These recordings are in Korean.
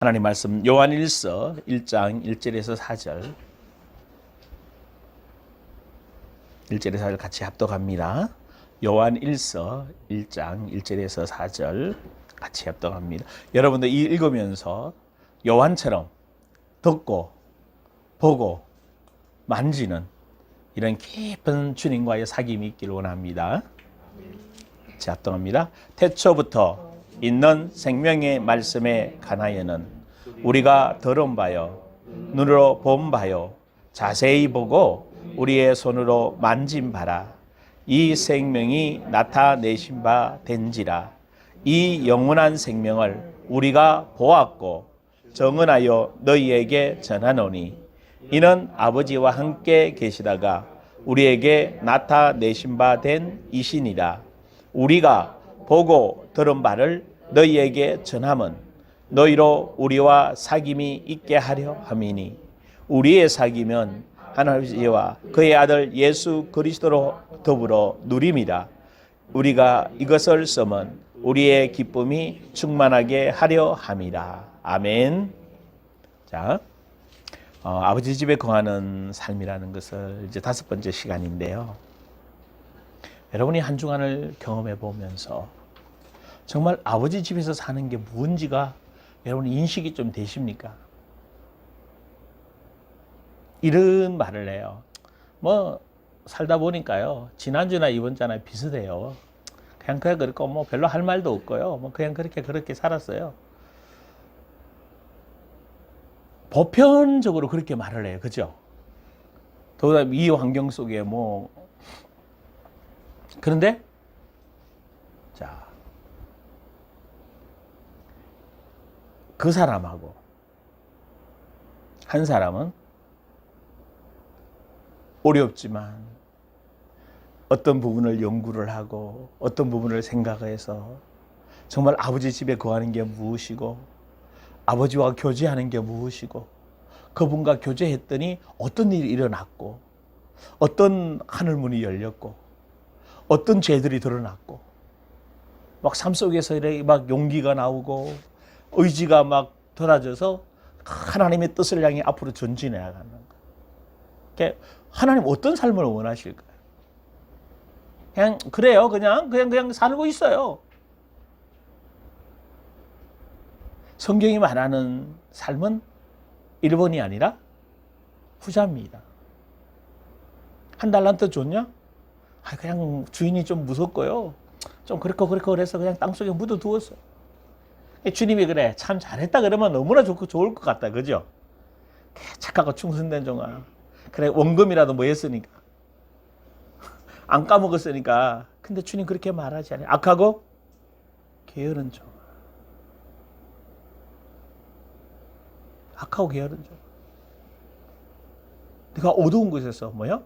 하나님 말씀 요한일서 1장 1절에서 4절 1절에서 4절 같이 합독합니다. 요한일서 1장 1절에서 4절 같이 합독합니다. 여러분들 이 읽으면서 요한처럼 듣고 보고 만지는 이런 깊은 주님과의 사귐이 있기를 원합니다. 자, 합독합니다. 태초부터 있는 생명의 말씀에 관하여는 우리가 들은 바요, 눈으로 본 바요, 자세히 보고 우리의 손으로 만진 바라. 이 생명이 나타내신 바 된지라. 이 영원한 생명을 우리가 보았고 정언하여 너희에게 전하노니 이는 아버지와 함께 계시다가 우리에게 나타내신 바 된 이시니라. 우리가 보고 들은 바를 너희에게 전함은 너희로 우리와 사귐이 있게 하려 함이니 우리의 사귐은 하나님과 그의 아들 예수 그리스도로 더불어 누림이라. 우리가 이것을 쓰면 우리의 기쁨이 충만하게 하려 함이라. 아멘. 자, 아버지 집에 거하는 삶이라는 것을 이제 5번째 시간인데요. 여러분이 한 주간을 경험해 보면서 정말 아버지 집에서 사는 게 뭔지가 여러분 인식이 좀 되십니까? 이런 말을 해요. 뭐 살다 보니까요, 지난주나 이번 주나 비슷해요. 그냥 그렇고 뭐 별로 할 말도 없고요. 뭐 그냥 그렇게 살았어요. 보편적으로 그렇게 말을 해요. 그죠? 더구나 이 환경 속에 뭐 그런데 자, 그 사람하고 한 사람은 어렵지만 어떤 부분을 연구를 하고 어떤 부분을 생각해서 정말 아버지 집에 거하는 게 무엇이고 아버지와 교제하는 게 무엇이고 그분과 교제했더니 어떤 일이 일어났고 어떤 하늘문이 열렸고 어떤 죄들이 드러났고 막 삶 속에서 이렇게 막 용기가 나오고 의지가 막 돋아져서 하나님의 뜻을 향해 앞으로 전진해 나가는 거예요. 하나님 어떤 삶을 원하실까요? 그냥 그래요. 그냥 살고 있어요. 성경이 말하는 삶은 1번이 아니라 후자입니다. 한 달란트 줬냐? 그냥 주인이 좀 무섭고요. 좀 그렇고 그래서 그냥 땅속에 묻어두었어요. 주님이 그래 참 잘했다 그러면 너무나 좋을 것 같다. 그죠? 착하고 충성된 종아. 그래 원금이라도 뭐 했으니까. 안 까먹었으니까. 근데 주님 그렇게 말하지 않아요. 악하고 게으른 종아. 악하고 게으른 종아. 내가 어두운 곳에서 뭐야?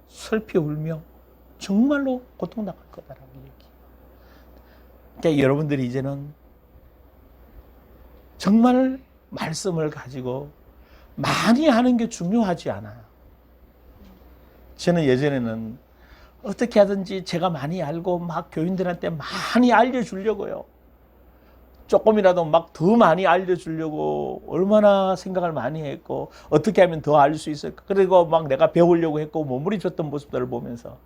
슬피 울며 정말로 고통당할 거다라는 얘기. 그러니까 여러분들이 이제는 정말 말씀을 가지고 많이 하는 게 중요하지 않아요. 저는 예전에는 어떻게 하든지 제가 많이 알고 막 교인들한테 많이 알려주려고요. 조금이라도 막 더 많이 알려주려고 얼마나 생각을 많이 했고 어떻게 하면 더 알 수 있을까. 그리고 막 내가 배우려고 했고 몸부림쳤던 모습들을 보면서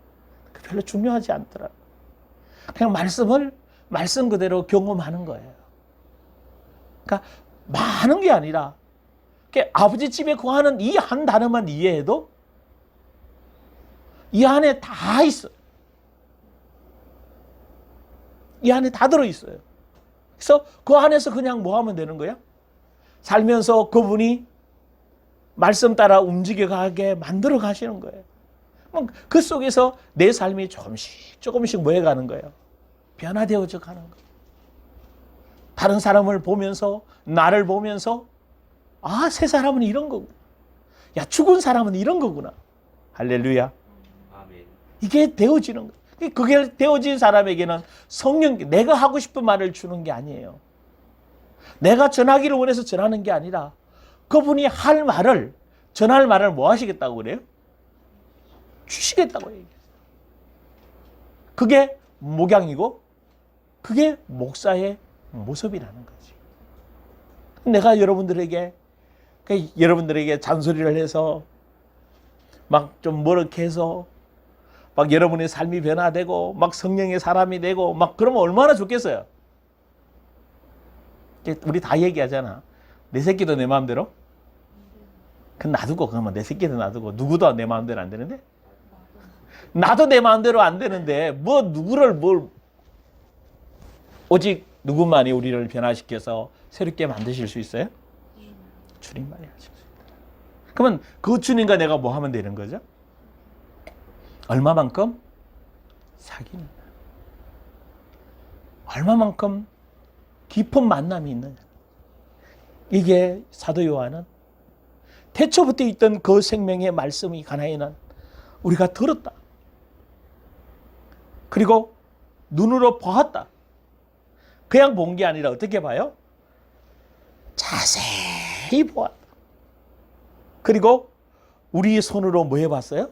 별로 중요하지 않더라고요. 그냥 말씀 그대로 경험하는 거예요. 그러니까 많은 게 아니라 아버지 집에 거하는 이 한 단어만 이해해도 이 안에 다 있어요. 이 안에 다 들어있어요. 그래서 그 안에서 그냥 뭐 하면 되는 거야? 살면서 그분이 말씀 따라 움직여가게 만들어 가시는 거예요. 그 속에서 내 삶이 조금씩 뭐 해가는 거예요? 변화되어져 가는 거예요. 다른 사람을 보면서 나를 보면서 새 사람은 이런 거구나. 야, 죽은 사람은 이런 거구나. 할렐루야. 아멘. 이게 되어지는 거예요. 그게 되어진 사람에게는 성령, 내가 하고 싶은 말을 주는 게 아니에요. 내가 전하기를 원해서 전하는 게 아니라 그분이 전할 말을 뭐 하시겠다고 그래요? 주시겠다고 얘기해요. 그게 목양이고 그게 목사의 모습이라는 거지. 내가 여러분들에게 잔소리를 해서 막 좀 뭐렇게 해서 막 여러분의 삶이 변화되고 막 성령의 사람이 되고 막 그러면 얼마나 좋겠어요. 우리 다 얘기하잖아. 내 새끼도 내 마음대로. 그 놔두고 그러면 내 새끼도 놔두고 누구도 내 마음대로 안 되는데? 나도 내 마음대로 안 되는데 뭐 누구를 뭘 오직 누구만이 우리를 변화시켜서 새롭게 만드실 수 있어요? 주님만이 하실 수 있다. 그러면 그 주님과 내가 뭐 하면 되는 거죠? 얼마만큼? 사귀는 거예요. 얼마만큼 깊은 만남이 있느냐. 이게 사도 요한은 태초부터 있던 그 생명의 말씀이 가나에는 우리가 들었다. 그리고 눈으로 보았다. 그냥 본 게 아니라 어떻게 봐요? 자세히 보았다. 그리고 우리 손으로 뭐 해봤어요?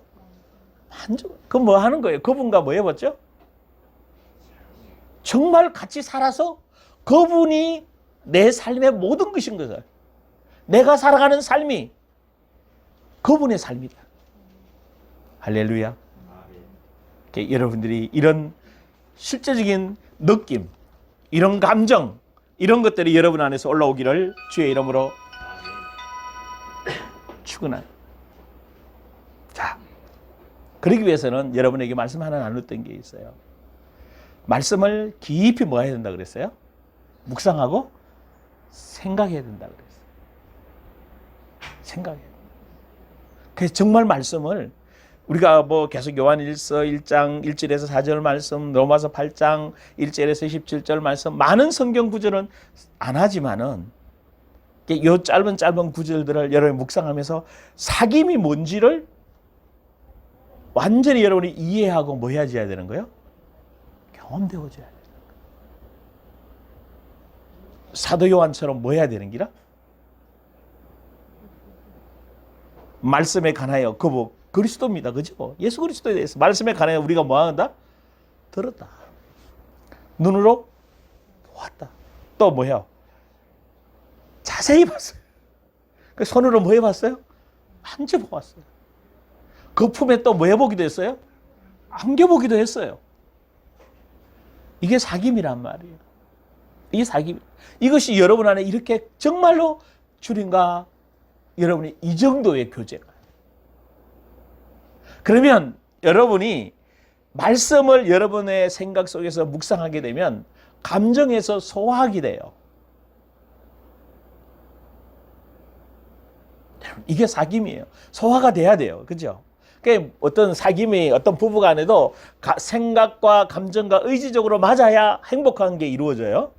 그럼 뭐 하는 거예요? 그분과 뭐 해봤죠? 정말 같이 살아서 그분이 내 삶의 모든 것인 것을, 내가 살아가는 삶이 그분의 삶이다. 할렐루야. 여러분들이 이런 실제적인 느낌, 이런 감정, 이런 것들이 여러분 안에서 올라오기를 주의 이름으로 축원합니다. 자, 그러기 위해서는 여러분에게 말씀 하나 나눴던 게 있어요. 말씀을 깊이 뭐 해야 된다 그랬어요? 묵상하고 생각해야 된다 그랬어요. 생각해야 된다. 그래서 정말 말씀을 우리가 뭐 계속 요한일서 1장 1절에서 4절 말씀, 로마서 8장 1절에서 17절 말씀, 많은 성경 구절은 안 하지만은 이 짧은 구절들을 여러분이 묵상하면서 사귐이 뭔지를 완전히 여러분이 이해하고 뭐 해야 되는 거예요? 경험되어져야 되는 거예요. 사도 요한처럼 뭐 해야 되는 기라? 말씀에 관하여 그리스도입니다. 그죠? 예수 그리스도에 대해서 말씀에 관하여 우리가 뭐 한다? 들었다. 눈으로 보았다. 또 뭐예요? 자세히 봤어요. 그 손으로 뭐 해봤어요? 만져보았어요. 그 품에 또 뭐 해보기도 했어요? 안겨보기도 했어요. 이게 사귐이란 말이에요. 이게 사귐. 이것이 여러분 안에 이렇게 정말로 주님과 여러분이 이 정도의 교제가. 그러면 여러분이 말씀을 여러분의 생각 속에서 묵상하게 되면 감정에서 소화하게 돼요. 이게 사귐이에요. 소화가 돼야 돼요. 그죠? 그러니까 어떤 사귐이 어떤 부부간에도 생각과 감정과 의지적으로 맞아야 행복한 게 이루어져요.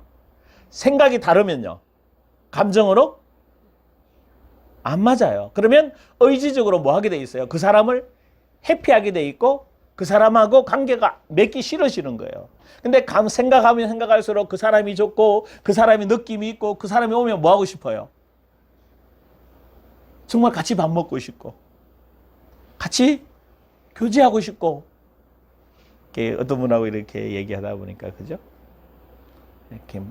생각이 다르면요. 감정으로 안 맞아요. 그러면 의지적으로 뭐 하게 돼 있어요? 그 사람을 해피하게 돼 있고 그 사람하고 관계가 맺기 싫어지는 거예요. 근데 생각하면 생각할수록 그 사람이 좋고 그 사람이 느낌이 있고 그 사람이 오면 뭐 하고 싶어요? 정말 같이 밥 먹고 싶고 같이 교제하고 싶고 이렇게 어떤 분하고 이렇게 얘기하다 보니까 그죠? 이렇게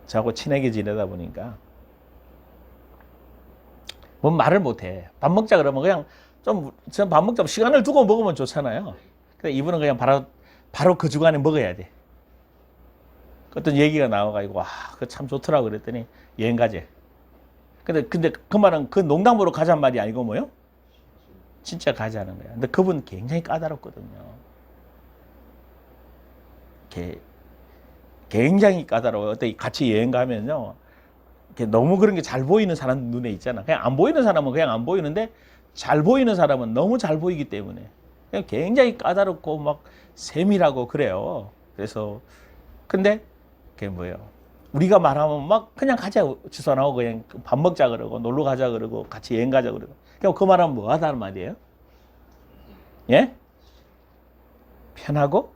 저하고 친하게 지내다 보니까 뭐 말을 못해. 밥 먹자 그러면 그냥 좀 밥 먹자 시간을 두고 먹으면 좋잖아요. 근데 이분은 그냥 바로 그 주간에 먹어야 돼. 어떤 얘기가 나와가지고 와, 그거 참 좋더라고 그랬더니 여행 가재. 근데 그 말은 그 농담으로 가자는 말이 아니고 뭐요? 진짜 가자는 거야. 근데 그분 굉장히 까다롭거든요. 굉장히 까다로워요. 어때 같이 여행 가면요. 너무 그런 게 잘 보이는 사람 눈에 있잖아. 그냥 안 보이는 사람은 그냥 안 보이는데 잘 보이는 사람은 너무 잘 보이기 때문에 그냥 굉장히 까다롭고 막 세밀하고 그래요. 그래서 근데 그게 뭐예요? 우리가 말하면 막 그냥 가자 주소 나오고 그냥 밥 먹자 그러고 놀러 가자 그러고 같이 여행 가자 그러고 그럼 그 말하면 뭐 하다는 말이에요? 예? 편하고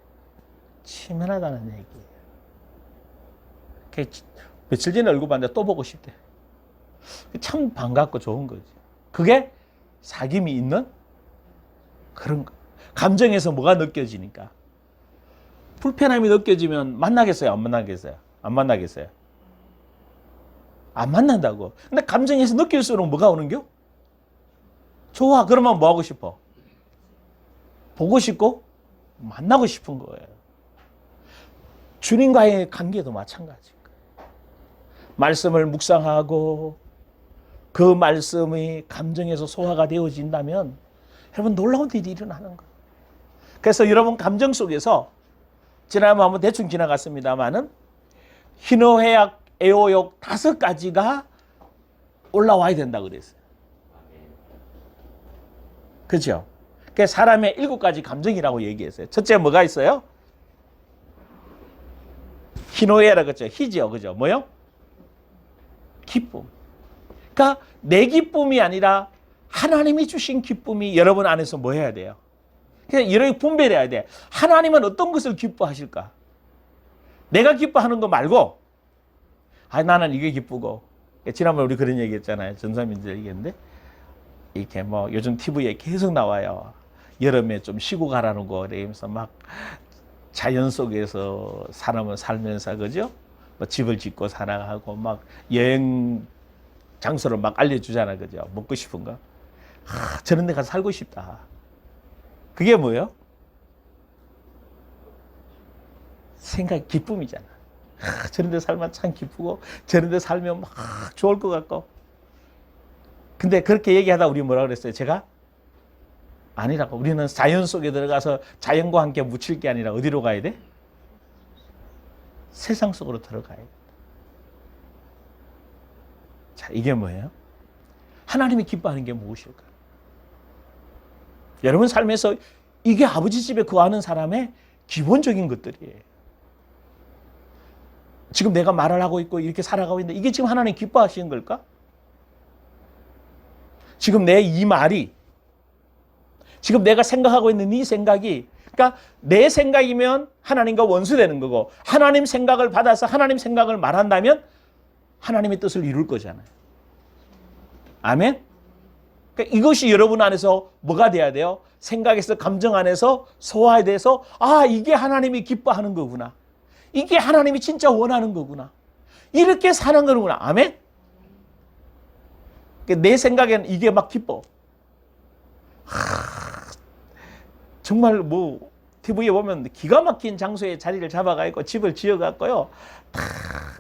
친밀하다는 얘기예요. 며칠 전에 얼굴 봤는데 또 보고 싶대. 참 반갑고 좋은 거지. 그게 사귐이 있는 그런 거. 감정에서 뭐가 느껴지니까. 불편함이 느껴지면 만나겠어요? 안 만나겠어요? 안 만나겠어요? 안 만난다고. 근데 감정에서 느낄수록 뭐가 오는겨? 좋아. 그러면 뭐 하고 싶어? 보고 싶고 만나고 싶은 거예요. 주님과의 관계도 마찬가지고. 말씀을 묵상하고 그 말씀이 감정에서 소화가 되어진다면 여러분 놀라운 일이 일어나는 거예요. 그래서 여러분 감정 속에서 지난번 한번 대충 지나갔습니다만은 희노애락, 애호욕 5가지가 올라와야 된다 그랬어요. 그렇죠? 그 사람의 7가지 감정이라고 얘기했어요. 첫째 뭐가 있어요? 희노애락 그죠? 희죠, 그죠? 뭐요? 기쁨. 그러니까 내 기쁨이 아니라 하나님이 주신 기쁨이 여러분 안에서 뭐 해야 돼요? 그냥 이렇게 분별해야 돼. 하나님은 어떤 것을 기뻐하실까? 내가 기뻐하는 거 말고, 나는 이게 기쁘고. 지난번에 우리 그런 얘기 했잖아요. 전사님들 얘기했는데, 이렇게 뭐 요즘 TV에 계속 나와요. 여름에 좀 쉬고 가라는 거. 이러면서 막 자연 속에서 사람을 살면서, 그죠? 뭐 집을 짓고 살아가고, 막 여행 장소를 막 알려주잖아. 그죠? 먹고 싶은 거. 저런 데 가서 살고 싶다. 그게 뭐예요? 생각, 기쁨이잖아. 저런 데 살면 참 기쁘고, 저런 데 살면 막 좋을 것 같고. 근데 그렇게 얘기하다 우리 뭐라 그랬어요? 제가? 아니라고. 우리는 자연 속에 들어가서 자연과 함께 묻힐 게 아니라 어디로 가야 돼? 세상 속으로 들어가야 돼. 자, 이게 뭐예요? 하나님이 기뻐하는 게 무엇일까? 여러분 삶에서 이게 아버지 집에 거하는 사람의 기본적인 것들이에요. 지금 내가 말을 하고 있고 이렇게 살아가고 있는데 이게 지금 하나님 기뻐하시는 걸까? 지금 내 이 말이, 지금 내가 생각하고 있는 이 생각이, 그러니까 내 생각이면 하나님과 원수되는 거고, 하나님 생각을 받아서 하나님 생각을 말한다면 하나님의 뜻을 이룰 거잖아요. 아멘? 그러니까 이것이 여러분 안에서 뭐가 돼야 돼요? 생각에서 감정 안에서 소화돼서 이게 하나님이 기뻐하는 거구나. 이게 하나님이 진짜 원하는 거구나. 이렇게 사는 거구나. 아멘? 내 생각에는 이게 막 기뻐. 정말 뭐 TV에 보면 기가 막힌 장소에 자리를 잡아가지고 집을 지어갖고요.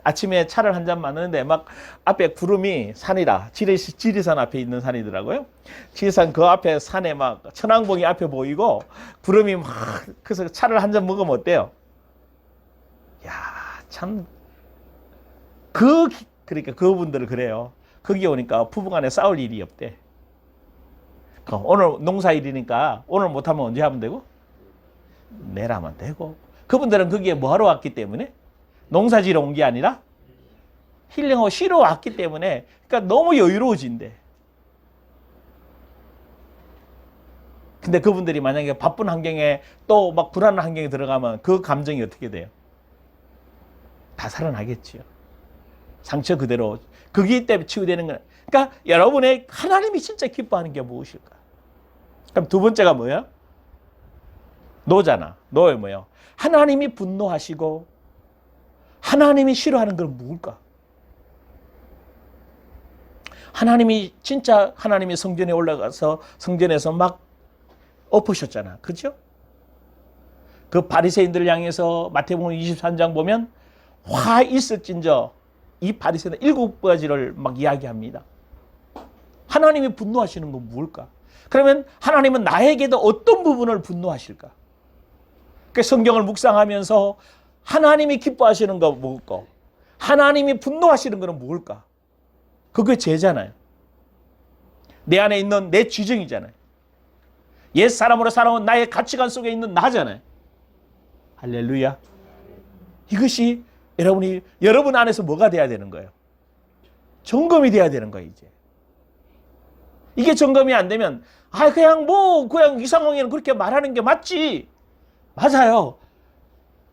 아침에 차를 한 잔 마시는데 막 앞에 구름이 산이라 지리산 앞에 있는 산이더라고요. 지리산 그 앞에 산에 막 천왕봉이 앞에 보이고 구름이 막 그래서 차를 한 잔 먹으면 어때요? 야, 참 그러니까 그분들은 그래요. 거기 오니까 부부간에 싸울 일이 없대. 오늘 농사일이니까 오늘 못하면 언제 하면 되고? 내일 하면 되고. 그분들은 거기에 뭐하러 왔기 때문에? 농사지러 온 게 아니라 힐링하고 쉬러 왔기 때문에, 그러니까 너무 여유로워진대. 근데 그분들이 만약에 바쁜 환경에 또 막 불안한 환경에 들어가면 그 감정이 어떻게 돼요? 다 살아나겠지요. 상처 그대로 거기 때문에 치유되는 거예요. 그러니까 여러분의 하나님이 진짜 기뻐하는 게 무엇일까? 그럼 두 번째가 뭐예요? 노잖아. 노에 뭐예요? 하나님이 분노하시고 하나님이 싫어하는 건 무엇일까? 하나님이 진짜 하나님이 성전에 올라가서 성전에서 막 엎으셨잖아. 그렇죠? 그 바리새인들을 향해서 마태복음 23장 보면 화 있을진저 이 바리새인들 7가지를 막 이야기합니다. 하나님이 분노하시는 건 무엇일까? 그러면 하나님은 나에게도 어떤 부분을 분노하실까? 그 성경을 묵상하면서 하나님이 기뻐하시는 건 무엇일까? 하나님이 분노하시는 건 무엇일까? 그게 죄잖아요. 내 안에 있는 내 지정이잖아요. 옛 사람으로 살아온 나의 가치관 속에 있는 나잖아요. 할렐루야. 이것이 여러분 안에서 뭐가 돼야 되는 거예요? 점검이 돼야 되는 거예요, 이제. 이게 점검이 안 되면, 그냥 이 상황에는 그렇게 말하는 게 맞지. 맞아요.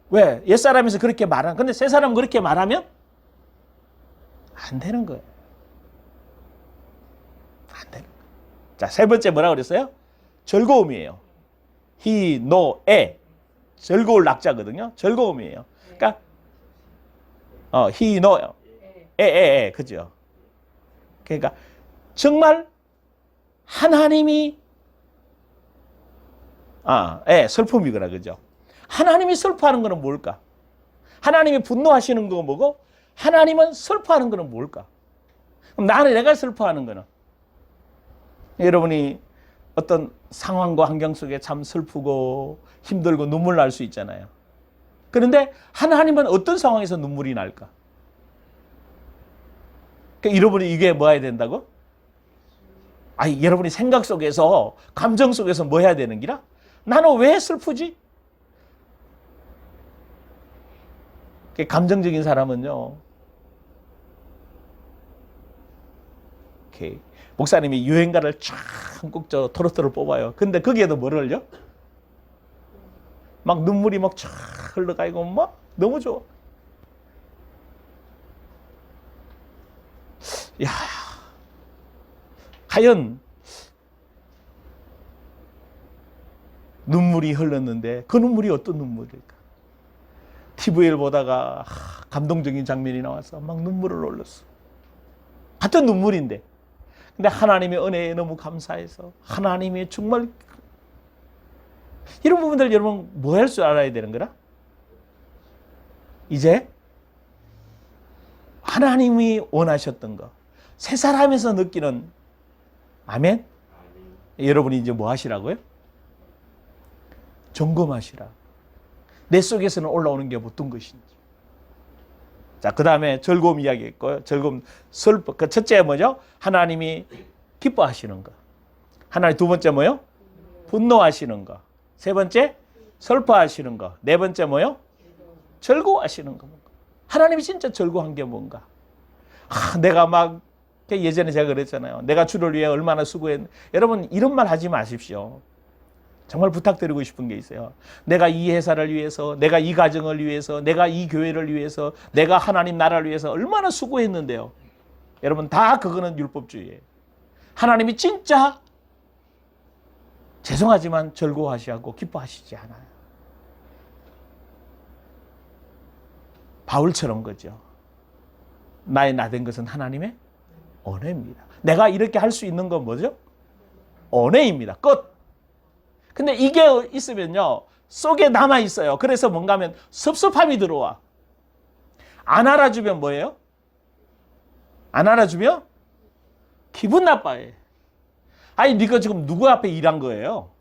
왜? 옛사람에서 그렇게 말하는, 근데 새 사람은 그렇게 말하면 안 되는 거예요. 안 되는 거예요. 자, 세 번째 뭐라고 그랬어요? 즐거움이에요. 희노애. 즐거울 낙자거든요. 즐거움이에요. 그러니까, 희노, 그죠? 그러니까 정말 하나님이 슬픔이구나, 그죠? 하나님이 슬퍼하는 거는 뭘까? 하나님이 분노하시는 거 뭐고? 하나님은 슬퍼하는 거는 뭘까? 그럼 내가 슬퍼하는 거는? 여러분이 어떤 상황과 환경 속에 참 슬프고 힘들고 눈물 날 수 있잖아요. 그런데 하나님은 어떤 상황에서 눈물이 날까? 그러니까 여러분이 이게 뭐 해야 된다고? 여러분이 생각 속에서, 감정 속에서 뭐 해야 되는 기라? 나는 왜 슬프지? 감정적인 사람은요, 목사님이 유행가를 쫙 토로토로 뽑아요. 근데 거기에도 뭐를요? 막 눈물이 막 쫙 흘러가고 막 너무 좋아. 야, 과연 눈물이 흘렀는데 그 눈물이 어떤 눈물일까? TV를 보다가 감동적인 장면이 나와서 막 눈물을 흘렸어. 같은 눈물인데, 근데 하나님의 은혜에 너무 감사해서 하나님의 정말 이런 부분들 여러분 뭐 할 줄 알아야 되는 거라? 이제 하나님이 원하셨던 거, 새 사람에서 느끼는, 아멘? 여러분이 이제 뭐 하시라고요? 점검하시라. 내 속에서는 올라오는 게 어떤 것인지. 자, 그 다음에 즐거움 이야기 했고요. 즐거움, 슬퍼. 그 첫째 뭐죠? 하나님이 기뻐하시는 거. 하나님 두 번째 뭐요? 분노하시는 거. 세 번째 슬퍼하시는 거. 네 번째 뭐요? 즐거워하시는 거. 하나님이 진짜 즐거워한 게 뭔가? 내가 막 예전에 제가 그랬잖아요. 내가 주를 위해 얼마나 수고했는데. 여러분 이런 말 하지 마십시오. 정말 부탁드리고 싶은 게 있어요. 내가 이 회사를 위해서, 내가 이 가정을 위해서, 내가 이 교회를 위해서, 내가 하나님 나라를 위해서 얼마나 수고했는데요. 여러분 다 그거는 율법주의예요. 하나님이 진짜 죄송하지만 즐거워하시고 기뻐하시지 않아요. 바울처럼 거죠. 나의 나된 것은 하나님의 은혜입니다. 내가 이렇게 할 수 있는 건 뭐죠? 은혜입니다. 끝. 근데 이게 있으면요, 속에 남아 있어요. 그래서 뭔가 하면 섭섭함이 들어와. 안 알아주면 뭐예요? 안 알아주면 기분 나빠해. 네가 지금 누구 앞에 일한 거예요?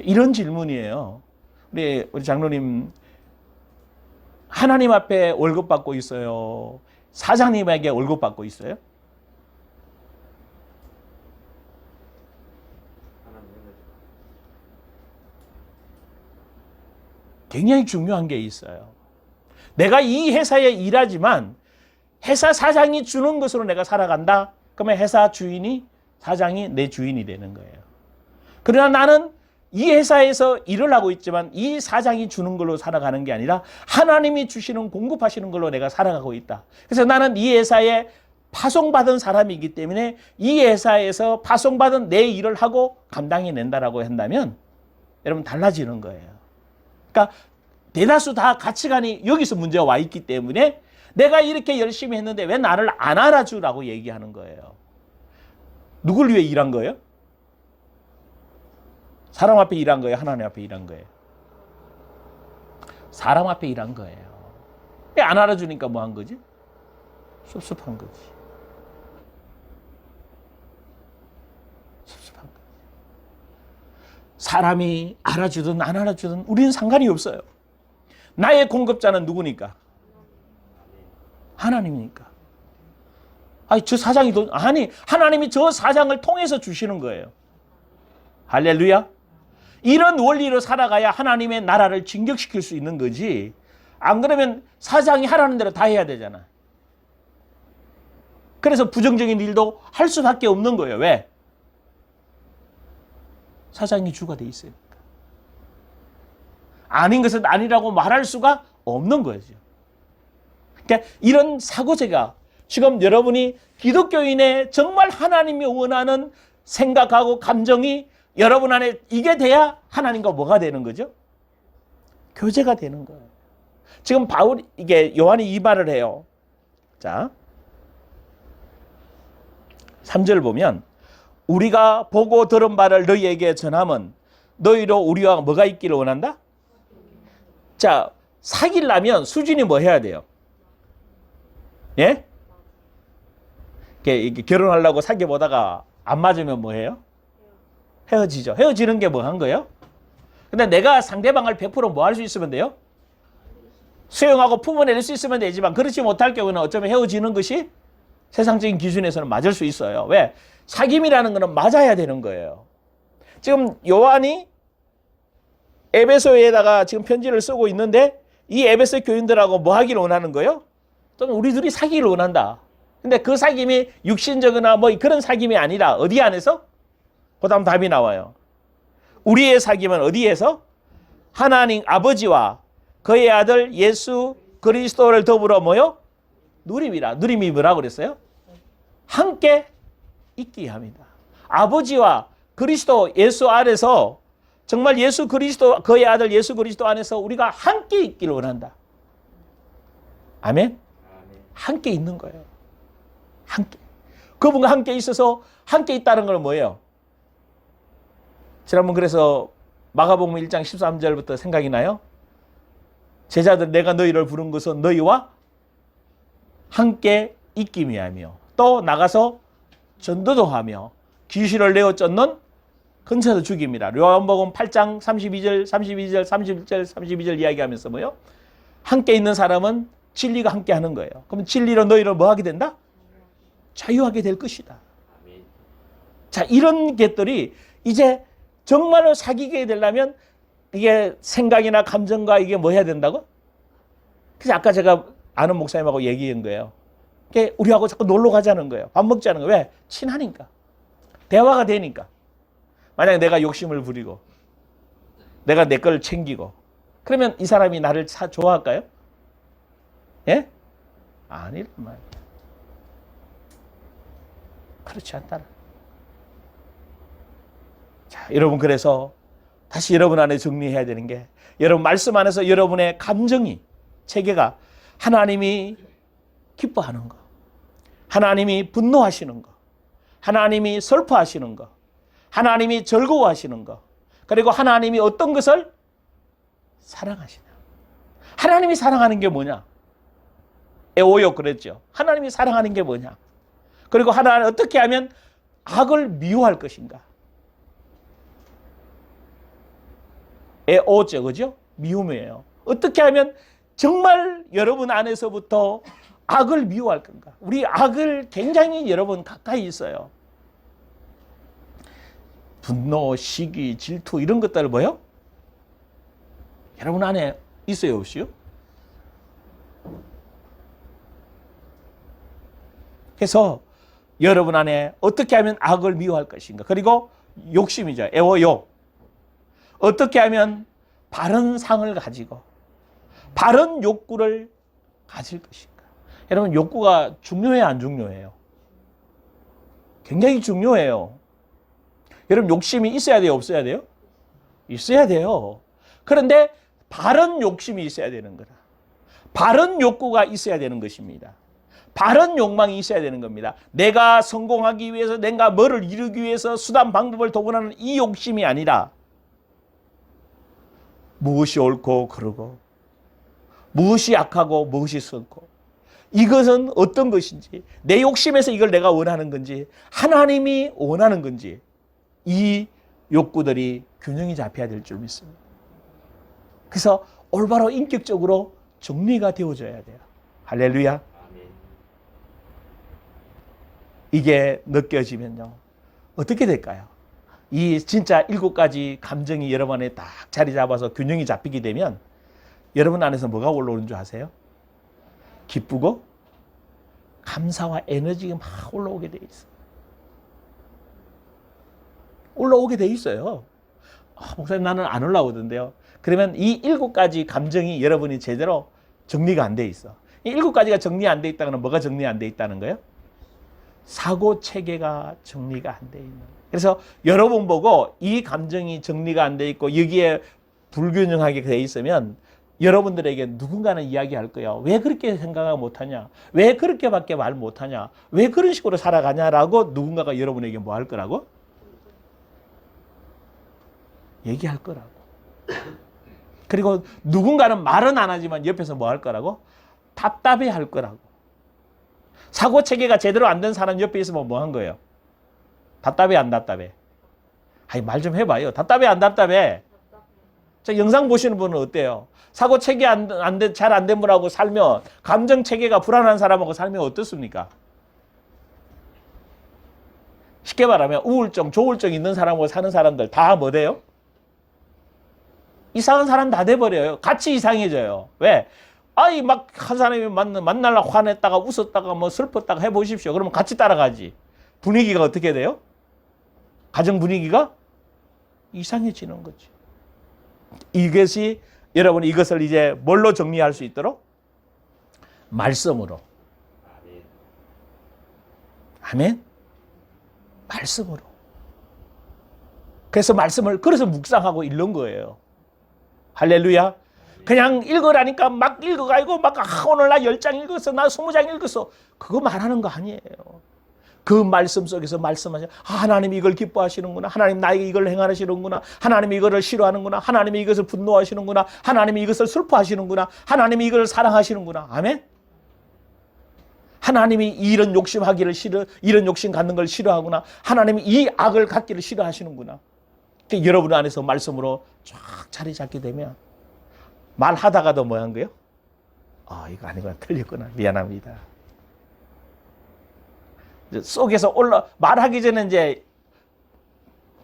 이런 질문이에요. 우리 장로님, 하나님 앞에 월급 받고 있어요? 사장님에게 월급 받고 있어요? 굉장히 중요한 게 있어요. 내가 이 회사에 일하지만 회사 사장이 주는 것으로 내가 살아간다? 그러면 회사 주인이, 사장이 내 주인이 되는 거예요. 그러나 나는 이 회사에서 일을 하고 있지만 이 사장이 주는 걸로 살아가는 게 아니라 하나님이 주시는, 공급하시는 걸로 내가 살아가고 있다. 그래서 나는 이 회사에 파송받은 사람이기 때문에 이 회사에서 파송받은 내 일을 하고 감당해낸다라고 한다면 여러분 달라지는 거예요. 그러니까 대다수 다 가치관이 여기서 문제가 와 있기 때문에 내가 이렇게 열심히 했는데 왜 나를 안 알아주라고 얘기하는 거예요. 누굴 위해 일한 거예요? 사람 앞에 일한 거예요? 하나님 앞에 일한 거예요? 사람 앞에 일한 거예요. 왜 안 알아주니까 뭐 한 거지? 섭섭한 거지. 섭섭한 거지. 사람이 알아주든 안 알아주든 우리는 상관이 없어요. 나의 공급자는 누구니까? 하나님이니까. 저 사장이 하나님이 저 사장을 통해서 주시는 거예요. 할렐루야. 이런 원리로 살아가야 하나님의 나라를 진격시킬 수 있는 거지. 안 그러면 사장이 하라는 대로 다 해야 되잖아. 그래서 부정적인 일도 할 수밖에 없는 거예요. 왜? 사장이 주가 돼 있으니까. 아닌 것은 아니라고 말할 수가 없는 거죠. 그러니까 이런 사고제가 지금 여러분이 기독교인의 정말 하나님이 원하는 생각하고 감정이 여러분 안에 이게 돼야 하나님과 뭐가 되는 거죠? 교제가 되는 거예요. 지금 이게 요한이 이 말을 해요. 자, 3절 보면 우리가 보고 들은 바를 너희에게 전함은 너희로 우리와 뭐가 있기를 원한다? 자, 사귀려면 수진이 뭐 해야 돼요? 예? 이렇게 결혼하려고 사귀어보다가 안 맞으면 뭐 해요? 헤어지죠. 헤어지는 게 뭐 한 거예요? 근데 내가 상대방을 100% 뭐 할 수 있으면 돼요? 수용하고 품어낼 수 있으면 되지만 그렇지 못할 경우는 어쩌면 헤어지는 것이 세상적인 기준에서는 맞을 수 있어요. 왜? 사귐이라는 거는 맞아야 되는 거예요. 지금 요한이 에베소에다가 지금 편지를 쓰고 있는데 이 에베소 교인들하고 뭐 하기를 원하는 거예요? 좀 우리 둘이 사귀기를 원한다. 근데 그 사귐이 육신적이나 뭐 그런 사귐이 아니라 어디 안에서? 그 다음 답이 나와요. 우리의 사귐은 어디에서? 하나님 아버지와 그의 아들 예수 그리스도를 더불어 뭐요? 누림이라. 누림이 뭐라고 그랬어요? 함께 있기 합니다. 아버지와 그리스도 예수 안에서 정말 예수 그리스도 그의 아들 예수 그리스도 안에서 우리가 함께 있기를 원한다. 아멘? 함께 있는 거예요. 함께. 그분과 함께 있어서 함께 있다는 건 뭐예요? 지난번 그래서 마가복음 1장 13절부터 생각이 나요? 제자들 내가 너희를 부른 것은 너희와 함께 있기 위하며 또 나가서 전도도 하며 귀신을 내어 쫓는 근처에서 죽입니다. 요한복음 8장 32절, 31절, 31절, 32절 이야기하면서 뭐요? 함께 있는 사람은 진리가 함께 하는 거예요. 그럼 진리로 너희를 뭐 하게 된다? 자유하게 될 것이다. 자, 이런 것들이 이제 정말로 사귀게 되려면 이게 생각이나 감정과 이게 뭐 해야 된다고? 그래서 아까 제가 아는 목사님하고 얘기한 거예요. 우리하고 자꾸 놀러 가자는 거예요. 밥 먹자는 거예요. 왜? 친하니까. 대화가 되니까. 만약에 내가 욕심을 부리고 내가 내 걸 챙기고 그러면 이 사람이 나를 좋아할까요? 예? 아니란 말이에요. 그렇지 않다는. 자, 여러분 그래서 다시 여러분 안에 정리해야 되는 게 여러분 말씀 안에서 여러분의 감정이 체계가 하나님이 기뻐하는 거, 하나님이 분노하시는 거, 하나님이 슬퍼하시는 거, 하나님이 즐거워하시는 거, 그리고 하나님이 어떤 것을 사랑하시냐. 하나님이 사랑하는 게 뭐냐? 에오요 그랬죠. 하나님이 사랑하는 게 뭐냐? 그리고 하나님 어떻게 하면 악을 미워할 것인가? 에오죠, 그죠? 미움이에요. 어떻게 하면 정말 여러분 안에서부터 악을 미워할 건가? 우리 악을 굉장히 여러분 가까이 있어요. 분노, 시기, 질투 이런 것들 뭐요? 여러분 안에 있어요, 없이요? 그래서 여러분 안에 어떻게 하면 악을 미워할 것인가? 그리고 욕심이죠. 애워욕. 어떻게 하면 바른 상을 가지고 바른 욕구를 가질 것인가? 여러분 욕구가 중요해요, 안 중요해요? 굉장히 중요해요. 여러분 욕심이 있어야 돼요, 없어야 돼요? 있어야 돼요. 그런데 바른 욕심이 있어야 되는 거다. 바른 욕구가 있어야 되는 것입니다. 바른 욕망이 있어야 되는 겁니다. 내가 성공하기 위해서 내가 뭐를 이루기 위해서 수단 방법을 동원하는 이 욕심이 아니라 무엇이 옳고 그르고 무엇이 악하고 무엇이 선고 이것은 어떤 것인지 내 욕심에서 이걸 내가 원하는 건지 하나님이 원하는 건지 이 욕구들이 균형이 잡혀야 될 줄 믿습니다. 그래서 올바로 인격적으로 정리가 되어져야 돼요. 할렐루야. 이게 느껴지면요. 어떻게 될까요? 이 진짜 7가지 감정이 여러분 안에 딱 자리 잡아서 균형이 잡히게 되면 여러분 안에서 뭐가 올라오는 줄 아세요? 기쁘고 감사와 에너지가 막 올라오게 돼 있어요. 올라오게 돼 있어요. 목사님 나는 안 올라오던데요. 그러면 이 7가지 감정이 여러분이 제대로 정리가 안 돼 있어. 이 7가지가 정리 안 돼 있다는 건 뭐가 정리 안 돼 있다는 거예요? 사고 체계가 정리가 안 돼 있는 거예요. 그래서 여러분 보고 이 감정이 정리가 안 돼 있고 여기에 불균형하게 돼 있으면 여러분들에게 누군가는 이야기할 거야. 왜 그렇게 생각을 못하냐? 왜 그렇게밖에 말 못하냐? 왜 그런 식으로 살아가냐라고 누군가가 여러분에게 뭐 할 거라고? 얘기할 거라고. 그리고 누군가는 말은 안 하지만 옆에서 뭐 할 거라고? 답답해 할 거라고. 사고 체계가 제대로 안 된 사람 옆에 있으면 뭐 한 거예요? 답답해 안 답답해? 아니 말 좀 해봐요. 답답해 안 답답해? 자, 영상 보시는 분은 어때요? 사고 체계 잘 안 된 분하고 살면, 감정 체계가 불안한 사람하고 살면 어떻습니까? 쉽게 말하면 우울증, 조울증 있는 사람하고 사는 사람들 다 뭐 돼요? 이상한 사람 다 돼버려요. 같이 이상해져요. 왜? 아이 막 한 사람이 만나려고 화냈다가 웃었다가 뭐 슬펐다가 해보십시오. 그러면 같이 따라가지. 분위기가 어떻게 돼요? 가정 분위기가 이상해지는 거지. 이것이 여러분 이것을 이제 뭘로 정리할 수 있도록? 말씀으로. 아멘? 말씀으로. 그래서 말씀을 그래서 묵상하고 읽는 거예요. 할렐루야. 그냥 읽으라니까 막 읽어가지고 막 오늘 나 10장 읽었어. 나 20장 읽었어. 그거 말하는 거 아니에요. 그 말씀 속에서 말씀하셔. 하나님이 이걸 기뻐하시는구나. 하나님 나에게 이걸 행하시는구나. 하나님이 이거를 싫어하는구나. 하나님이 이것을 분노하시는구나. 하나님이 이것을 슬퍼하시는구나. 하나님이 이걸 사랑하시는구나. 아멘. 하나님이 이런 욕심하기를 이런 욕심 갖는 걸 싫어하구나. 하나님이 이 악을 갖기를 싫어하시는구나. 여러분 안에서 말씀으로 쫙 자리 잡게 되면 말하다가도 뭐 한 거예요? 이거 아니구나. 틀렸구나. 미안합니다. 속에서 말하기 전에 이제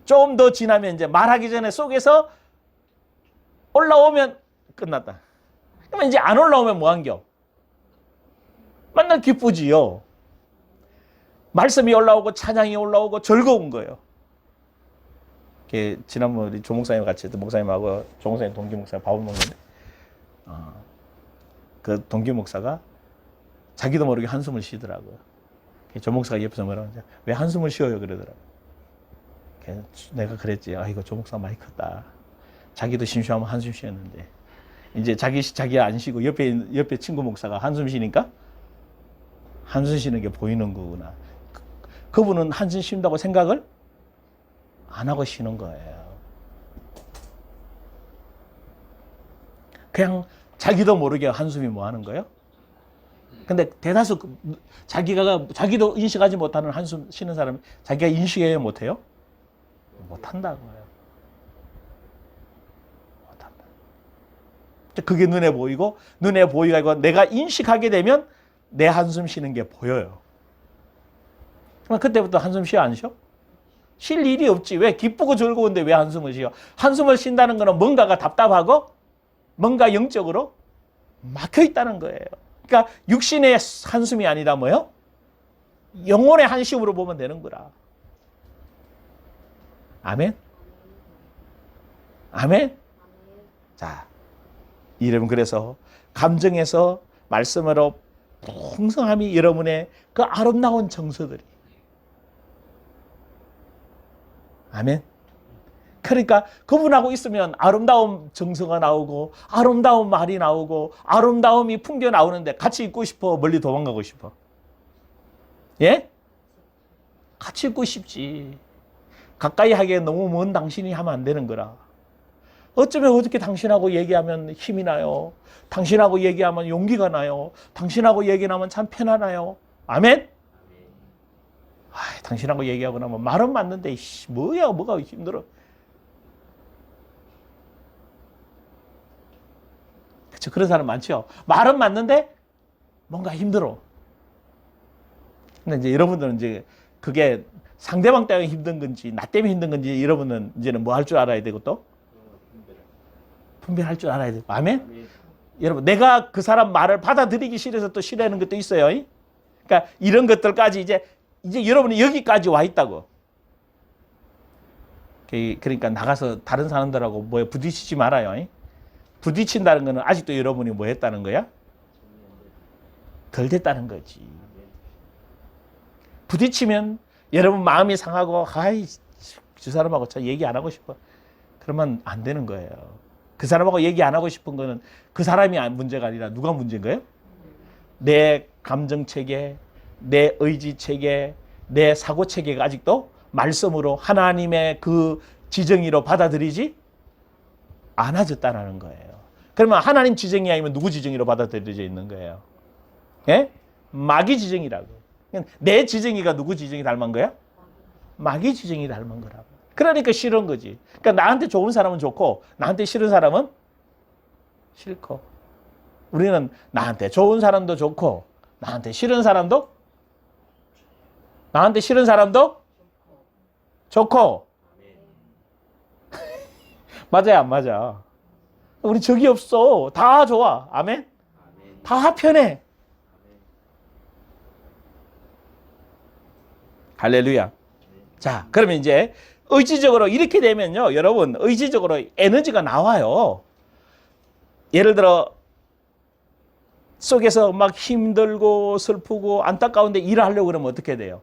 좀 더 지나면 이제 말하기 전에 속에서 올라오면 끝났다. 그러면 이제 안 올라오면 뭐 한겨? 맨날 기쁘지요. 말씀이 올라오고 찬양이 올라오고 즐거운 거예요. 지난번 우리 조 목사님 같이 목사님하고 조 목사님 동기 목사님 밥을 먹는데 그 동기 목사가 자기도 모르게 한숨을 쉬더라고요. 조 목사가 옆에서 뭐라고 하는지 왜 한숨을 쉬어요 그러더라고요. 내가 그랬지. 이거 조 목사 많이 컸다. 자기도 심심하면 한숨 쉬었는데 이제 자기가 안 쉬고 옆에 친구 목사가 한숨 쉬니까 한숨 쉬는 게 보이는 거구나. 그분은 한숨 쉰다고 생각을 안 하고 쉬는 거예요. 그냥 자기도 모르게 한숨이 뭐 하는 거예요? 근데 대다수 자기도 인식하지 못하는 한숨 쉬는 사람 자기가 인식해야 못해요? 못한다고요. 못한다. 그게 눈에 보이고 내가 인식하게 되면 내 한숨 쉬는 게 보여요. 그럼 그때부터 한숨 쉬어 안 쉬어? 쉴 일이 없지. 왜? 기쁘고 즐거운데 왜 한숨을 쉬어? 한숨을 쉰다는 거는 뭔가가 답답하고 뭔가 영적으로 막혀 있다는 거예요. 그러니까 육신의 한숨이 아니라 뭐요? 영혼의 한숨으로 보면 되는 거라. 아멘? 아멘? 자, 여러분 그래서 감정에서 말씀으로 풍성함이 여러분의 그 아름다운 정서들이. 아멘? 그러니까 그분하고 있으면 아름다운 정서가 나오고 아름다운 말이 나오고 아름다움이 풍겨 나오는데 같이 있고 싶어? 멀리 도망가고 싶어? 예? 같이 있고 싶지. 가까이 하기에 너무 먼 당신이 하면 안 되는 거라. 어쩌면 어떻게 당신하고 얘기하면 힘이 나요. 당신하고 얘기하면 용기가 나요. 당신하고 얘기하면 참 편안해요. 아멘? 당신하고 얘기하고 나면 말은 맞는데 뭐가 힘들어. 그렇죠. 그런 사람 많죠. 말은 맞는데 뭔가 힘들어. 근데 이제 여러분들은 이제 그게 상대방 때문에 힘든 건지 나 때문에 힘든 건지 여러분은 이제는 뭐 할 줄 알아야 되고 또 분별할 줄 알아야 되고. 아멘? 여러분 내가 그 사람 말을 받아들이기 싫어서 또 싫어하는 것도 있어요. 그러니까 이런 것들까지 이제 여러분이 여기까지 와 있다고. 그러니까 나가서 다른 사람들하고 부딪히지 말아요. 부딪힌다는 거는 아직도 여러분이 뭐 했다는 거야? 덜 됐다는 거지. 부딪히면 여러분 마음이 상하고 저 사람하고 저 얘기 안 하고 싶어. 그러면 안 되는 거예요. 그 사람하고 얘기 안 하고 싶은 거는 그 사람이 문제가 아니라 누가 문제인 거예요? 내 감정 체계, 내 의지 체계, 내 사고 체계가 아직도 말씀으로 하나님의 그 지정의로 받아들이지 않아졌다는 거예요. 그러면 하나님 지정이 아니면 누구 지정의로 받아들여져 있는 거예요? 예? 마귀 지정이라고. 내 지정의가 누구 지정이 닮은 거야? 마귀 지정이 닮은 거라고. 그러니까 싫은 거지. 그러니까 나한테 좋은 사람은 좋고 나한테 싫은 사람은 싫고. 우리는 나한테 좋은 사람도 좋고 나한테 싫은 사람도 좋고. 맞아요, 안 맞아? 우리 적이 없어. 다 좋아. 아멘? 다 편해. 할렐루야. 자, 그러면 이제 의지적으로 이렇게 되면요, 여러분, 의지적으로 에너지가 나와요. 예를 들어 속에서 막 힘들고 슬프고 안타까운데 일하려고 그러면 어떻게 돼요?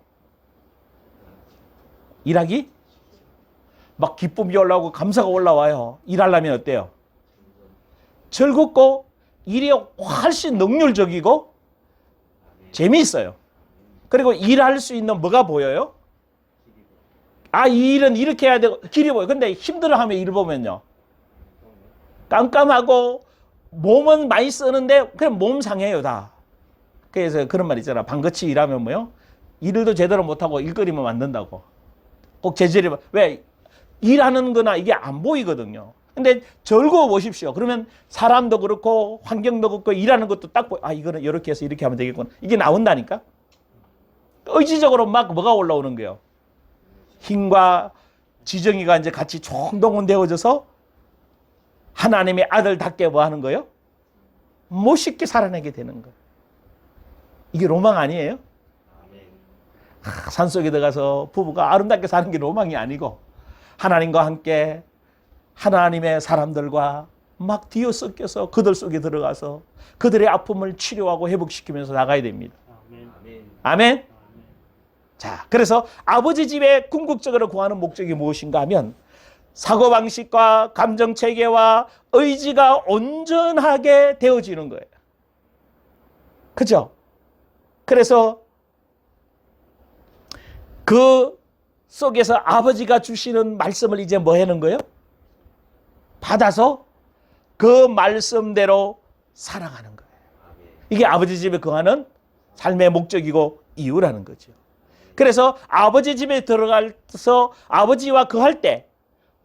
일하기? 막 기쁨이 올라오고 감사가 올라와요. 일하려면 어때요? 즐겁고 일이 훨씬 능률적이고 재미있어요. 그리고 일할 수 있는 뭐가 보여요? 아, 이 일은 이렇게 해야 되고 길이 보여요. 근데 힘들어하면 일 보면요, 깜깜하고 몸은 많이 쓰는데 그냥 몸 상해요 다. 그래서 그런 말 있잖아. 방긋이 일하면 뭐요? 일도 제대로 못하고 일거리만 만든다고. 꼭 재질이 왜? 일하는 거나 이게 안 보이거든요. 근데 즐거워 보십시오. 그러면 사람도 그렇고 환경도 그렇고 일하는 것도 딱 아, 이거는 이렇게 해서 이렇게 하면 되겠구나. 이게 나온다니까. 의지적으로 막 뭐가 올라오는 거예요? 힘과 지정의가 이제 같이 총동원되어져서 하나님의 아들답게 뭐 하는 거예요? 멋있게 살아내게 되는 거예요. 이게 로망 아니에요? 산속에 들어가서 부부가 아름답게 사는 게 로망이 아니고 하나님과 함께 하나님의 사람들과 막 뒤어섞여서 그들 속에 들어가서 그들의 아픔을 치료하고 회복시키면서 나가야 됩니다. 아멘. 자, 그래서 아버지 집에 궁극적으로 구하는 목적이 무엇인가 하면 사고방식과 감정체계와 의지가 온전하게 되어지는 거예요. 그죠? 그래서 그 속에서 아버지가 주시는 말씀을 이제 뭐 하는 거예요? 받아서 그 말씀대로 살아가는 거예요. 이게 아버지 집에 거하는 삶의 목적이고 이유라는 거죠. 그래서 아버지 집에 들어가서 아버지와 거할 때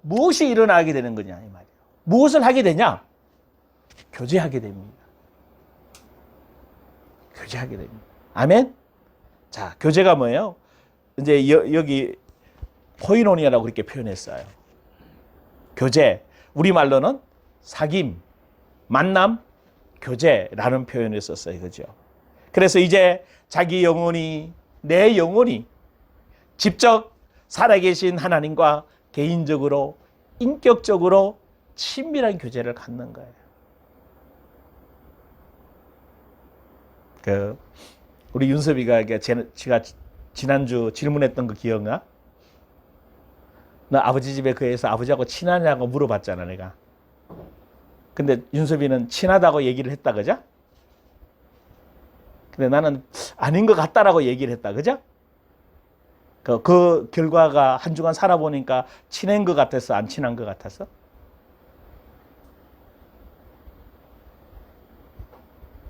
무엇이 일어나게 되는 거냐 이 말이에요. 무엇을 하게 되냐? 교제하게 됩니다. 교제하게 됩니다. 아멘? 자, 교제가 뭐예요? 이제 여기 포이노니아라고 그렇게 표현했어요. 교제, 우리말로는 사귐, 만남, 교제라는 표현을 썼어요. 그죠? 그래서 이제 자기 영혼이, 내 영혼이 직접 살아계신 하나님과 개인적으로, 인격적으로 친밀한 교제를 갖는 거예요. 우리 윤섭이가 제가 지난주 질문했던 거 기억나? 너 아버지 집에 거해서 아버지하고 친하냐고 물어봤잖아, 내가. 근데 윤섭이는 친하다고 얘기를 했다, 그죠? 근데 나는 아닌 것 같다라고 얘기를 했다, 그죠? 그 결과가 한 주간 살아보니까 친한 것 같았어, 안 친한 것 같았어?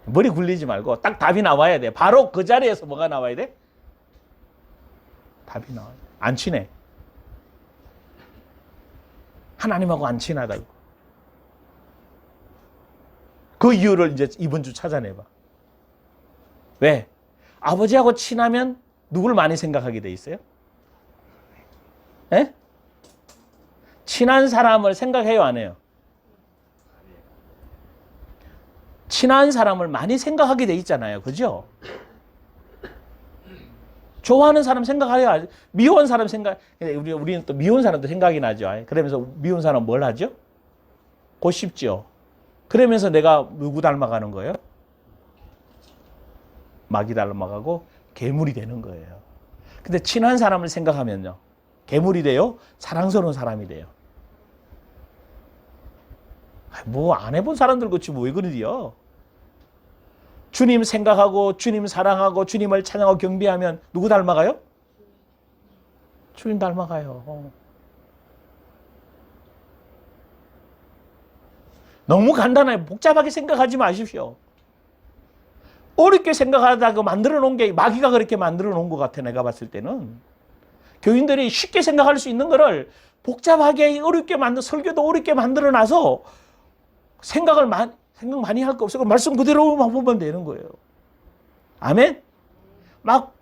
머리 굴리지 말고 딱 답이 나와야 돼. 바로 그 자리에서 뭐가 나와야 돼? 답이 나와야 돼. 안 친해. 하나님하고 안 친하다고. 그 이유를 이제 이번 주 찾아내봐. 왜? 아버지하고 친하면 누굴 많이 생각하게 돼 있어요? 에? 친한 사람을 생각해요, 안 해요? 친한 사람을 많이 생각하게 돼 있잖아요. 그죠? 좋아하는 사람 생각해요. 미워한 사람 우리는 또 미운 사람도 생각이 나죠. 그러면서 미운 사람 뭘 하죠? 곱씹죠. 그러면서 내가 누구 닮아가는 거예요? 마귀 닮아가고 괴물이 되는 거예요. 근데 친한 사람을 생각하면요, 괴물이 돼요? 사랑스러운 사람이 돼요? 뭐 안 해본 사람들 같이 뭐 왜 그러디요? 주님 생각하고 주님 사랑하고 주님을 찬양하고 경배하면 누구 닮아가요? 주님 닮아가요. 너무 간단해요. 복잡하게 생각하지 마십시오. 어렵게 생각하다가 만들어 놓은 게 마귀가 그렇게 만들어 놓은 것 같아. 내가 봤을 때는 교인들이 쉽게 생각할 수 있는 거를 복잡하게 어렵게 설교도 어렵게 만들어 놔서 생각 많이 할 거 없어. 말씀 그대로만 보면 되는 거예요. 아멘? 막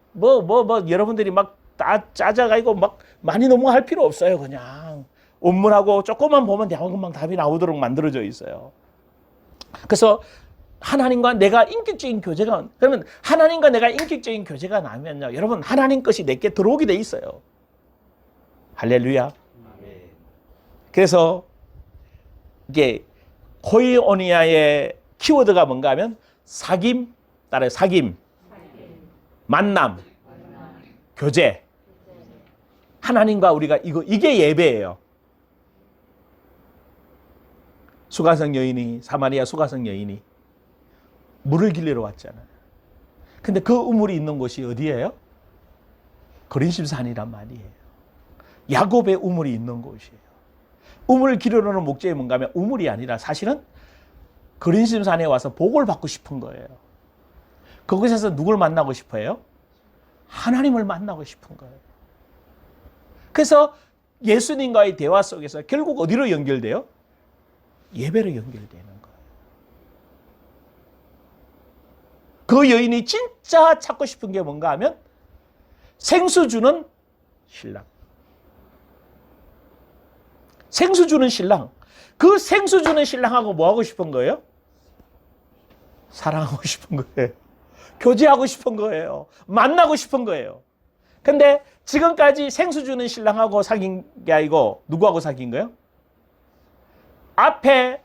여러분들이 막 다 짜져가지고 막 많이 넘어갈 필요 없어요. 그냥 원문하고 조금만 보면 금방 답이 나오도록 만들어져 있어요. 그래서 하나님과 내가 인격적인 교제가, 그러면 하나님과 내가 인격적인 교제가 나면요, 여러분 하나님 것이 내게 들어오게 돼 있어요. 할렐루야. 그래서 이게 코이오니아의 키워드가 뭔가 하면 사귐, 따라요. 사귐, 만남, 교제. 하나님과 우리가 이게 예배예요. 수가성 여인이, 사마리아 수가성 여인이 물을 길르러 왔잖아요. 근데 그 우물이 있는 곳이 어디예요? 거린심산이란 말이에요. 야곱의 우물이 있는 곳이에요. 우물을 길르러는 목적이 뭔가 하면 우물이 아니라 사실은 거린심산에 와서 복을 받고 싶은 거예요. 그곳에서 누굴 만나고 싶어요? 하나님을 만나고 싶은 거예요. 그래서 예수님과의 대화 속에서 결국 어디로 연결돼요? 예배로 연결되는 거예요. 그 여인이 진짜 찾고 싶은 게 뭔가 하면 생수 주는 신랑. 생수 주는 신랑. 그 생수 주는 신랑하고 뭐 하고 싶은 거예요? 사랑하고 싶은 거예요. 교제하고 싶은 거예요. 만나고 싶은 거예요. 근데 지금까지 생수 주는 신랑하고 사귄 게 아니고 누구하고 사귄 거예요? 앞에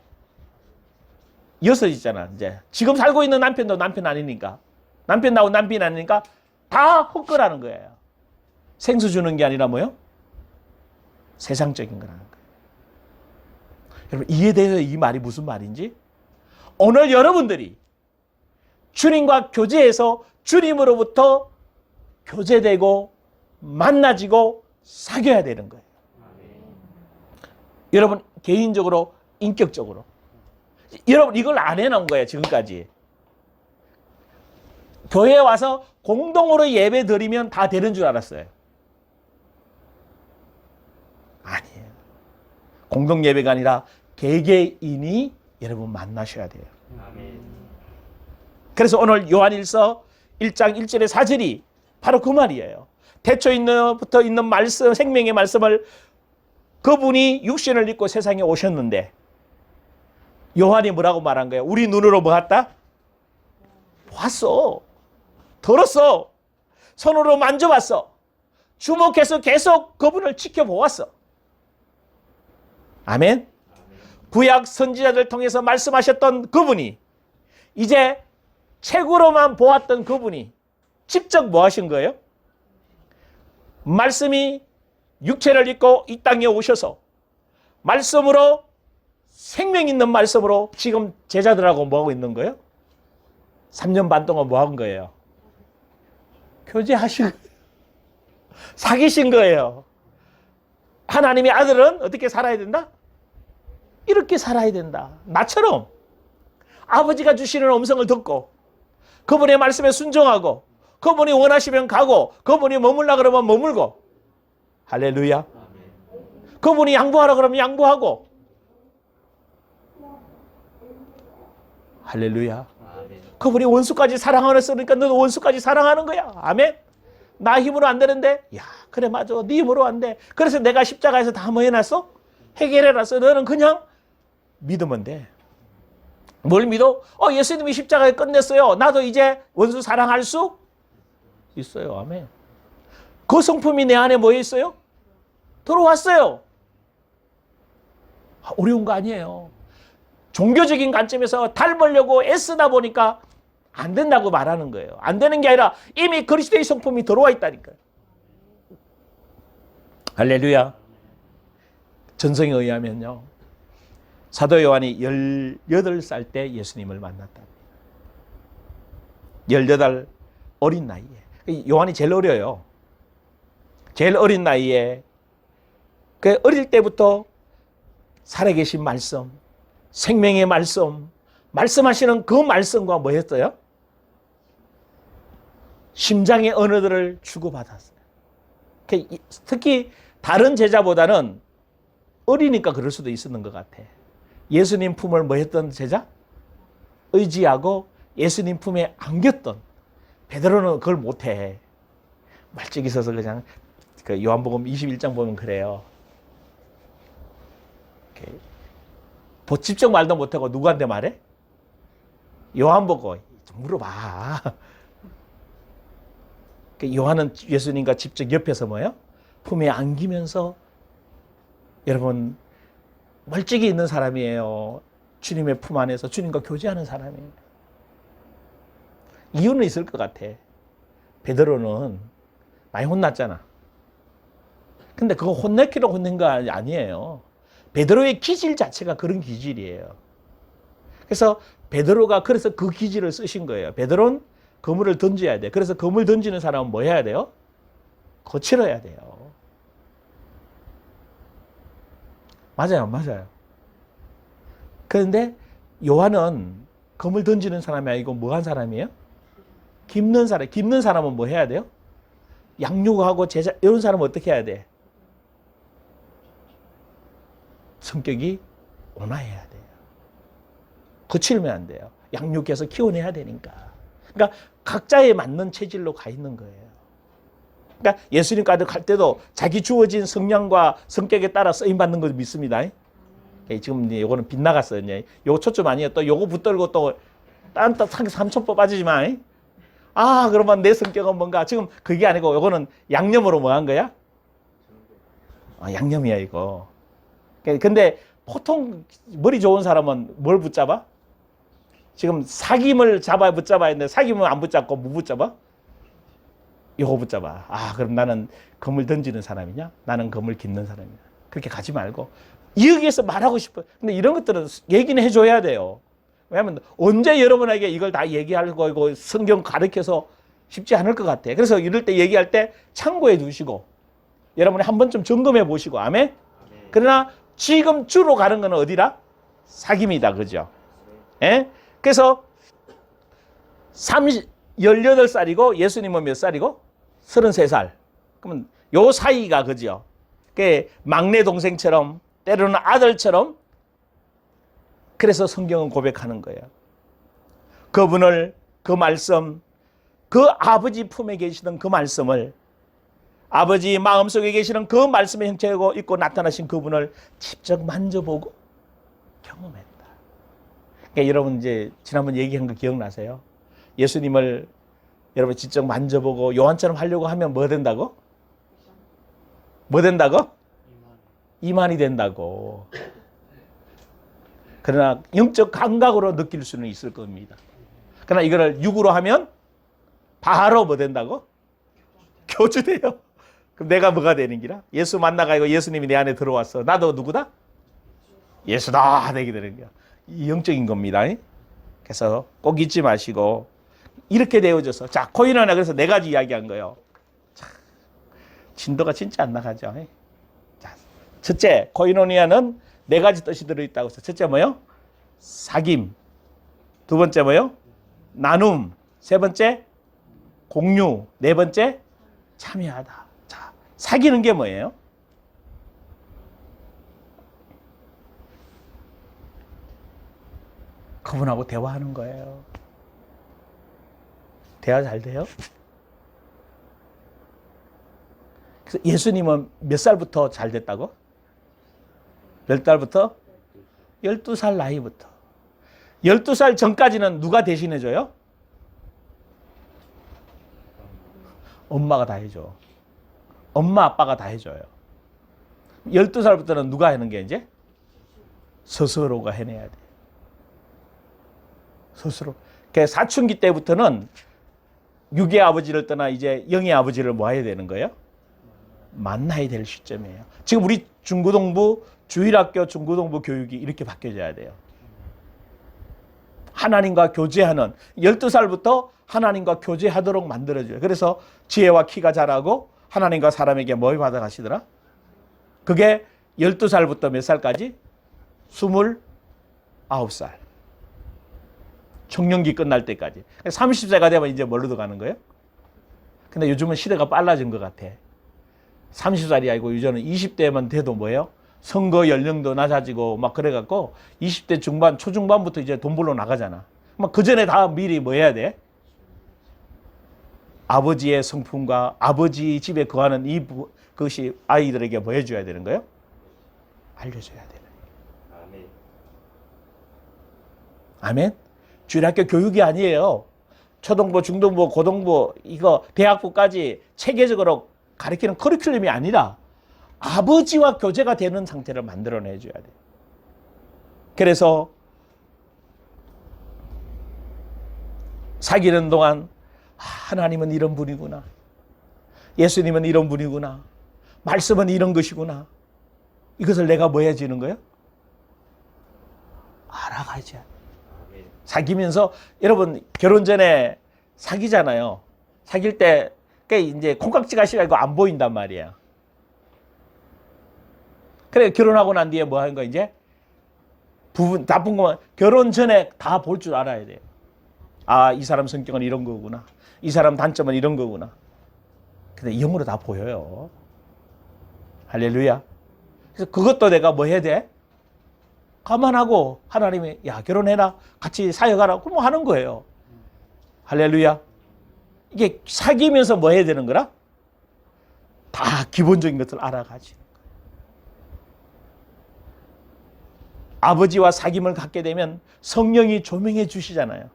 6 있잖아. 이제 지금 살고 있는 남편도 남편 아니니까, 남편 나오고 남편 아니니까 다 헛거라는 거예요. 생수 주는 게 아니라 뭐요? 세상적인 거라는 거예요. 여러분 이해돼요? 이 말이 무슨 말인지? 오늘 여러분들이 주님과 교제해서 주님으로부터 교제되고 만나지고 사귀어야 되는 거예요. 여러분 개인적으로, 인격적으로. 여러분 이걸 안 해놓은 거예요. 지금까지. 교회에 와서 공동으로 예배 드리면 다 되는 줄 알았어요. 아니에요. 공동 예배가 아니라 개개인이 여러분 만나셔야 돼요. 그래서 오늘 요한일서 1장 1절에 4절이 바로 그 말이에요. 태초부터 있는 말씀, 생명의 말씀을 그분이 육신을 입고 세상에 오셨는데 요한이 뭐라고 말한 거예요? 우리 눈으로 뭐 했다? 봤어. 들었어. 손으로 만져봤어. 주목해서 계속 그분을 지켜보았어. 아멘. 구약 선지자들 통해서 말씀하셨던 그분이 이제 책으로만 보았던 그분이 직접 뭐 하신 거예요? 말씀이 육체를 입고 이 땅에 오셔서 말씀으로, 생명 있는 말씀으로 지금 제자들하고 뭐 하고 있는 거예요? 3년 반 동안 뭐 한 거예요? 교제하신 거예요. 사귀신 거예요. 하나님의 아들은 어떻게 살아야 된다? 이렇게 살아야 된다. 나처럼 아버지가 주시는 음성을 듣고 그분의 말씀에 순종하고 그분이 원하시면 가고 그분이 머물라 그러면 머물고. 할렐루야. 그분이 양보하라 그러면 양보하고. 할렐루야. 그분이 원수까지 사랑하랬으니까 너도 원수까지 사랑하는 거야. 아멘. 나 힘으로 안 되는데, 야 그래 맞아, 네 힘으로 안 돼. 그래서 내가 십자가에서 다 뭐 해놨어? 해결해놨어. 너는 그냥 믿으면 돼. 뭘 믿어? 예수님이 십자가에 끝냈어요. 나도 이제 원수 사랑할 수 있어요. 아멘. 그 성품이 내 안에 뭐 있어요? 들어왔어요. 어려운 거 아니에요. 종교적인 관점에서 닮으려고 애쓰다 보니까 안 된다고 말하는 거예요. 안 되는 게 아니라 이미 그리스도의 성품이 들어와 있다니까요. 할렐루야. 전성에 의하면요, 사도 요한이 18살 때 예수님을 만났다. 18 어린 나이에. 요한이 제일 어려요. 제일 어린 나이에 그 어릴 때부터 살아계신 말씀, 생명의 말씀, 말씀하시는 그 말씀과 뭐 했어요? 심장의 언어들을 주고받았어요. 특히 다른 제자보다는 어리니까 그럴 수도 있었는 것 같아. 예수님 품을 뭐 했던 제자? 의지하고 예수님 품에 안겼던. 베드로는 그걸 못해. 말찍이 서서 그냥 그 요한복음 21장 보면 그래요. 직접 말도 못하고 누구한테 말해? 요한 보고 좀 물어봐. 요한은 예수님과 직접 옆에서 뭐예요? 품에 안기면서 여러분 멀찍이 있는 사람이에요. 주님의 품 안에서 주님과 교제하는 사람이에요. 이유는 있을 것 같아. 베드로는 많이 혼났잖아. 근데 그거 혼냈기로 혼낸 거 아니에요. 베드로의 기질 자체가 그런 기질이에요. 그래서 베드로가 그래서 그 기질을 쓰신 거예요. 베드로는 그물을 던져야 돼. 그래서 그물 던지는 사람은 뭐 해야 돼요? 거칠어야 돼요. 맞아요, 맞아요. 그런데 요한은 그물 던지는 사람이 아니고 뭐 한 사람이에요? 깁는 사람. 깁는 사람은 뭐 해야 돼요? 양육하고 제자, 이런 사람은 어떻게 해야 돼? 성격이 온화해야 돼요. 거칠면 안 돼요. 양육해서 키워내야 되니까. 그러니까 각자에 맞는 체질로 가 있는 거예요. 그러니까 예수님까지 갈 때도 자기 주어진 성향과 성격에 따라 쓰임 받는 거 믿습니다. 지금 이거는 빗나갔어요. 이거 초점 아니에요. 또 요거 붙들고 또 딴 3초법 빠지지 마. 그러면 내 성격은 뭔가 지금 그게 아니고 요거는 양념으로 뭐 한 거야? 양념이야 이거. 근데 보통 머리 좋은 사람은 뭘 붙잡아? 지금 사귐을 붙잡아야 되는데 사귐은 안 붙잡고 뭐 붙잡아? 요거 붙잡아. 그럼 나는 검을 던지는 사람이냐? 나는 검을 깃는 사람이냐? 그렇게 가지 말고 여기에서 말하고 싶어. 근데 이런 것들은 얘기는 해줘야 돼요. 왜냐하면 언제 여러분에게 이걸 다 얘기하고 이거 성경 가르쳐서 쉽지 않을 것 같아. 그래서 이럴 때 얘기할 때 참고해 두시고 여러분이 한 번쯤 점검해 보시고 아멘? 그러나 지금 주로 가는 건 어디라? 사귐이다. 그죠? 예? 그래서 18살이고 예수님은 몇 살이고? 33살. 그러면 요 사이가 그죠? 막내 동생처럼 때로는 아들처럼 그래서 성경은 고백하는 거예요. 그분을 그 말씀 그 아버지 품에 계시던 그 말씀을 아버지 마음속에 계시는 그 말씀의 형체고 있고 나타나신 그분을 직접 만져보고 경험했다. 그러니까 여러분 이제 지난번 얘기한 거 기억나세요? 예수님을 여러분 직접 만져보고 요한처럼 하려고 하면 뭐 된다고? 뭐 된다고? 이만이 된다고. 그러나 영적 감각으로 느낄 수는 있을 겁니다. 그러나 이거를 육으로 하면 바로 뭐 된다고? 교주돼요. 그럼 내가 뭐가 되는 기라? 예수 만나가지고 예수님이 내 안에 들어왔어. 나도 누구다? 예수다 되게 되는 거야. 이 영적인 겁니다. 그래서 꼭 잊지 마시고 이렇게 되어져서 자 코이노니아 그래서 4가지 이야기한 거예요. 자, 진도가 진짜 안 나가죠. 자, 첫째 코이노니아는 4가지 뜻이 들어있다고 해서 첫째 뭐요? 사귐. 두 번째 뭐요? 나눔. 세 번째 공유. 네 번째 참여하다. 자, 사귀는 게 뭐예요? 그분하고 대화하는 거예요. 대화 잘 돼요? 그래서 예수님은 몇 살부터 잘 됐다고? 몇 달부터? 12살 나이부터. 12살 전까지는 누가 대신해줘요? 엄마가 다 해줘. 엄마 아빠가 다 해줘요. 12살부터는 누가 하는 게 이제? 스스로가 해내야 돼. 스스로. 사춘기 때부터는 육의 아버지를 떠나 이제 영의 아버지를 뭐 해야 되는 거예요? 만나야 될 시점이에요. 지금 우리 중고등부, 주일학교 중고등부 교육이 이렇게 바뀌어져야 돼요. 하나님과 교제하는 12살부터 하나님과 교제하도록 만들어줘요. 그래서 지혜와 키가 자라고 하나님과 사람에게 뭘 받아가시더라? 그게 12살부터 몇 살까지? 29살. 청년기 끝날 때까지. 30세가 되면 이제 뭘로 들어가는 거예요? 근데 요즘은 시대가 빨라진 것 같아. 30살이 아니고 요즘은 20대만 돼도 뭐예요? 선거 연령도 낮아지고 막 그래갖고 20대 중반, 초중반부터 이제 돈 벌러 나가잖아. 막 그 전에 다 미리 뭐 해야 돼? 아버지의 성품과 아버지 집에 거하는 그것이 아이들에게 뭐 해줘야 되는 거예요? 알려줘야 되는 거예요. 아멘. 아멘? 주일학교 교육이 아니에요. 초등부, 중등부, 고등부, 이거 대학부까지 체계적으로 가르치는 커리큘럼이 아니라 아버지와 교제가 되는 상태를 만들어내줘야 돼요. 그래서 사귀는 동안 하나님은 이런 분이구나. 예수님은 이런 분이구나. 말씀은 이런 것이구나. 이것을 내가 뭐 해지는 거예요? 알아가야지. 사귀면서 여러분 결혼 전에 사귀잖아요. 사귈 때 이제 콩깍지가 시가지고 안 보인단 말이에요. 그래 결혼하고 난 뒤에 뭐 하는 거 이제 부분 나쁜 거만 결혼 전에 다 볼 줄 알아야 돼요. 아, 이 사람 성격은 이런 거구나. 이 사람 단점은 이런 거구나. 근데 영으로 다 보여요. 할렐루야. 그래서 그것도 내가 뭐 해야 돼? 감안하고 하나님이 야 결혼해라 같이 사역하라 그럼 뭐 하는 거예요. 할렐루야. 이게 사귀면서 뭐 해야 되는 거라? 다 기본적인 것을 알아가지. 아버지와 사귐을 갖게 되면 성령이 조명해 주시잖아요.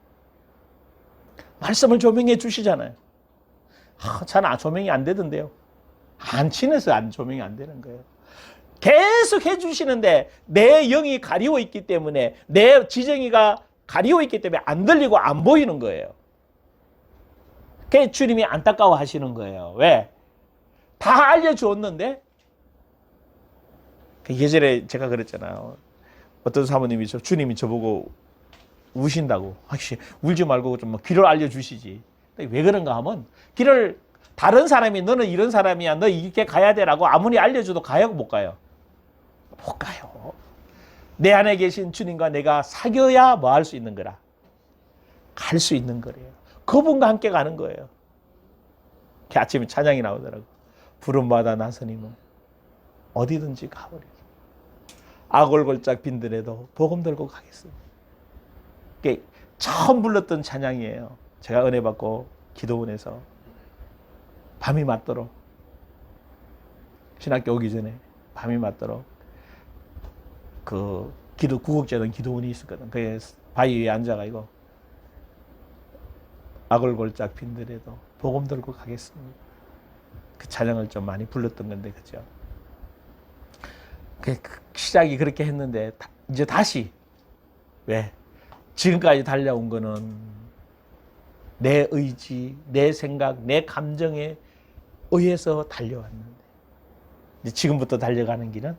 말씀을 조명해 주시잖아요. 잘 조명이 안 되던데요. 안 친해서 조명이 안 되는 거예요. 계속 해주시는데 내 영이 가리워 있기 때문에 내 지정이가 가리워 있기 때문에 안 들리고 안 보이는 거예요. 그래서 주님이 안타까워 하시는 거예요. 왜? 다 알려주었는데 예전에 제가 그랬잖아요. 어떤 사모님이 주님이 저보고 우신다고. 아씨 울지 말고 좀 길을 알려주시지. 왜 그런가 하면 길을 다른 사람이 너는 이런 사람이야. 너 이렇게 가야 되라고 아무리 알려줘도 가요? 못 가요? 못 가요. 내 안에 계신 주님과 내가 사귀어야 뭐 할 수 있는 거라. 갈 수 있는 거래요. 그분과 함께 가는 거예요. 아침에 찬양이 나오더라고. 부름받아 나서님은 어디든지 가버리고 악골골짝 빈들에도 복음 들고 가겠습니다. 그게 처음 불렀던 찬양이에요. 제가 은혜 받고 기도원에서 밤이 맞도록 신학교 오기 전에 밤이 맞도록 그 구국제던 기도원이 있었거든. 그 바위 위에 앉아가지고 악골골짝 빈들에도 복음 들고 가겠습니다. 그 찬양을 좀 많이 불렀던 건데 그죠? 그 시작이 그렇게 했는데 이제 다시 왜? 지금까지 달려온 거는 내 의지, 내 생각, 내 감정에 의해서 달려왔는데 이제 지금부터 달려가는 길은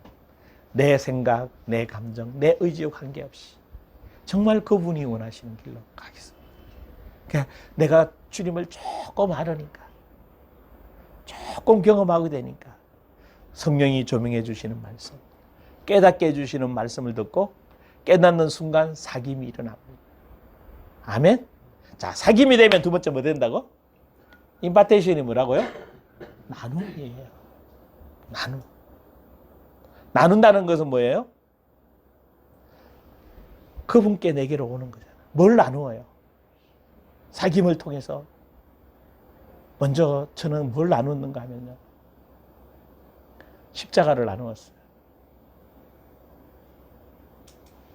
내 생각, 내 감정, 내 의지와 관계없이 정말 그분이 원하시는 길로 가겠습니다. 그러니까 내가 주님을 조금 알으니까 조금 경험하게 되니까 성령이 조명해 주시는 말씀, 깨닫게 해주시는 말씀을 듣고 깨닫는 순간 사귐이 일어납니다. 아멘? 자, 사귐이 되면 두 번째 뭐 된다고? 임파테이션이 뭐라고요? 나눔이에요. 나눔. 나눈다는 것은 뭐예요? 그분께 내게로 오는 거잖아요. 뭘 나누어요? 사귐을 통해서 먼저 저는 뭘 나누는가 하면요. 십자가를 나누었어요.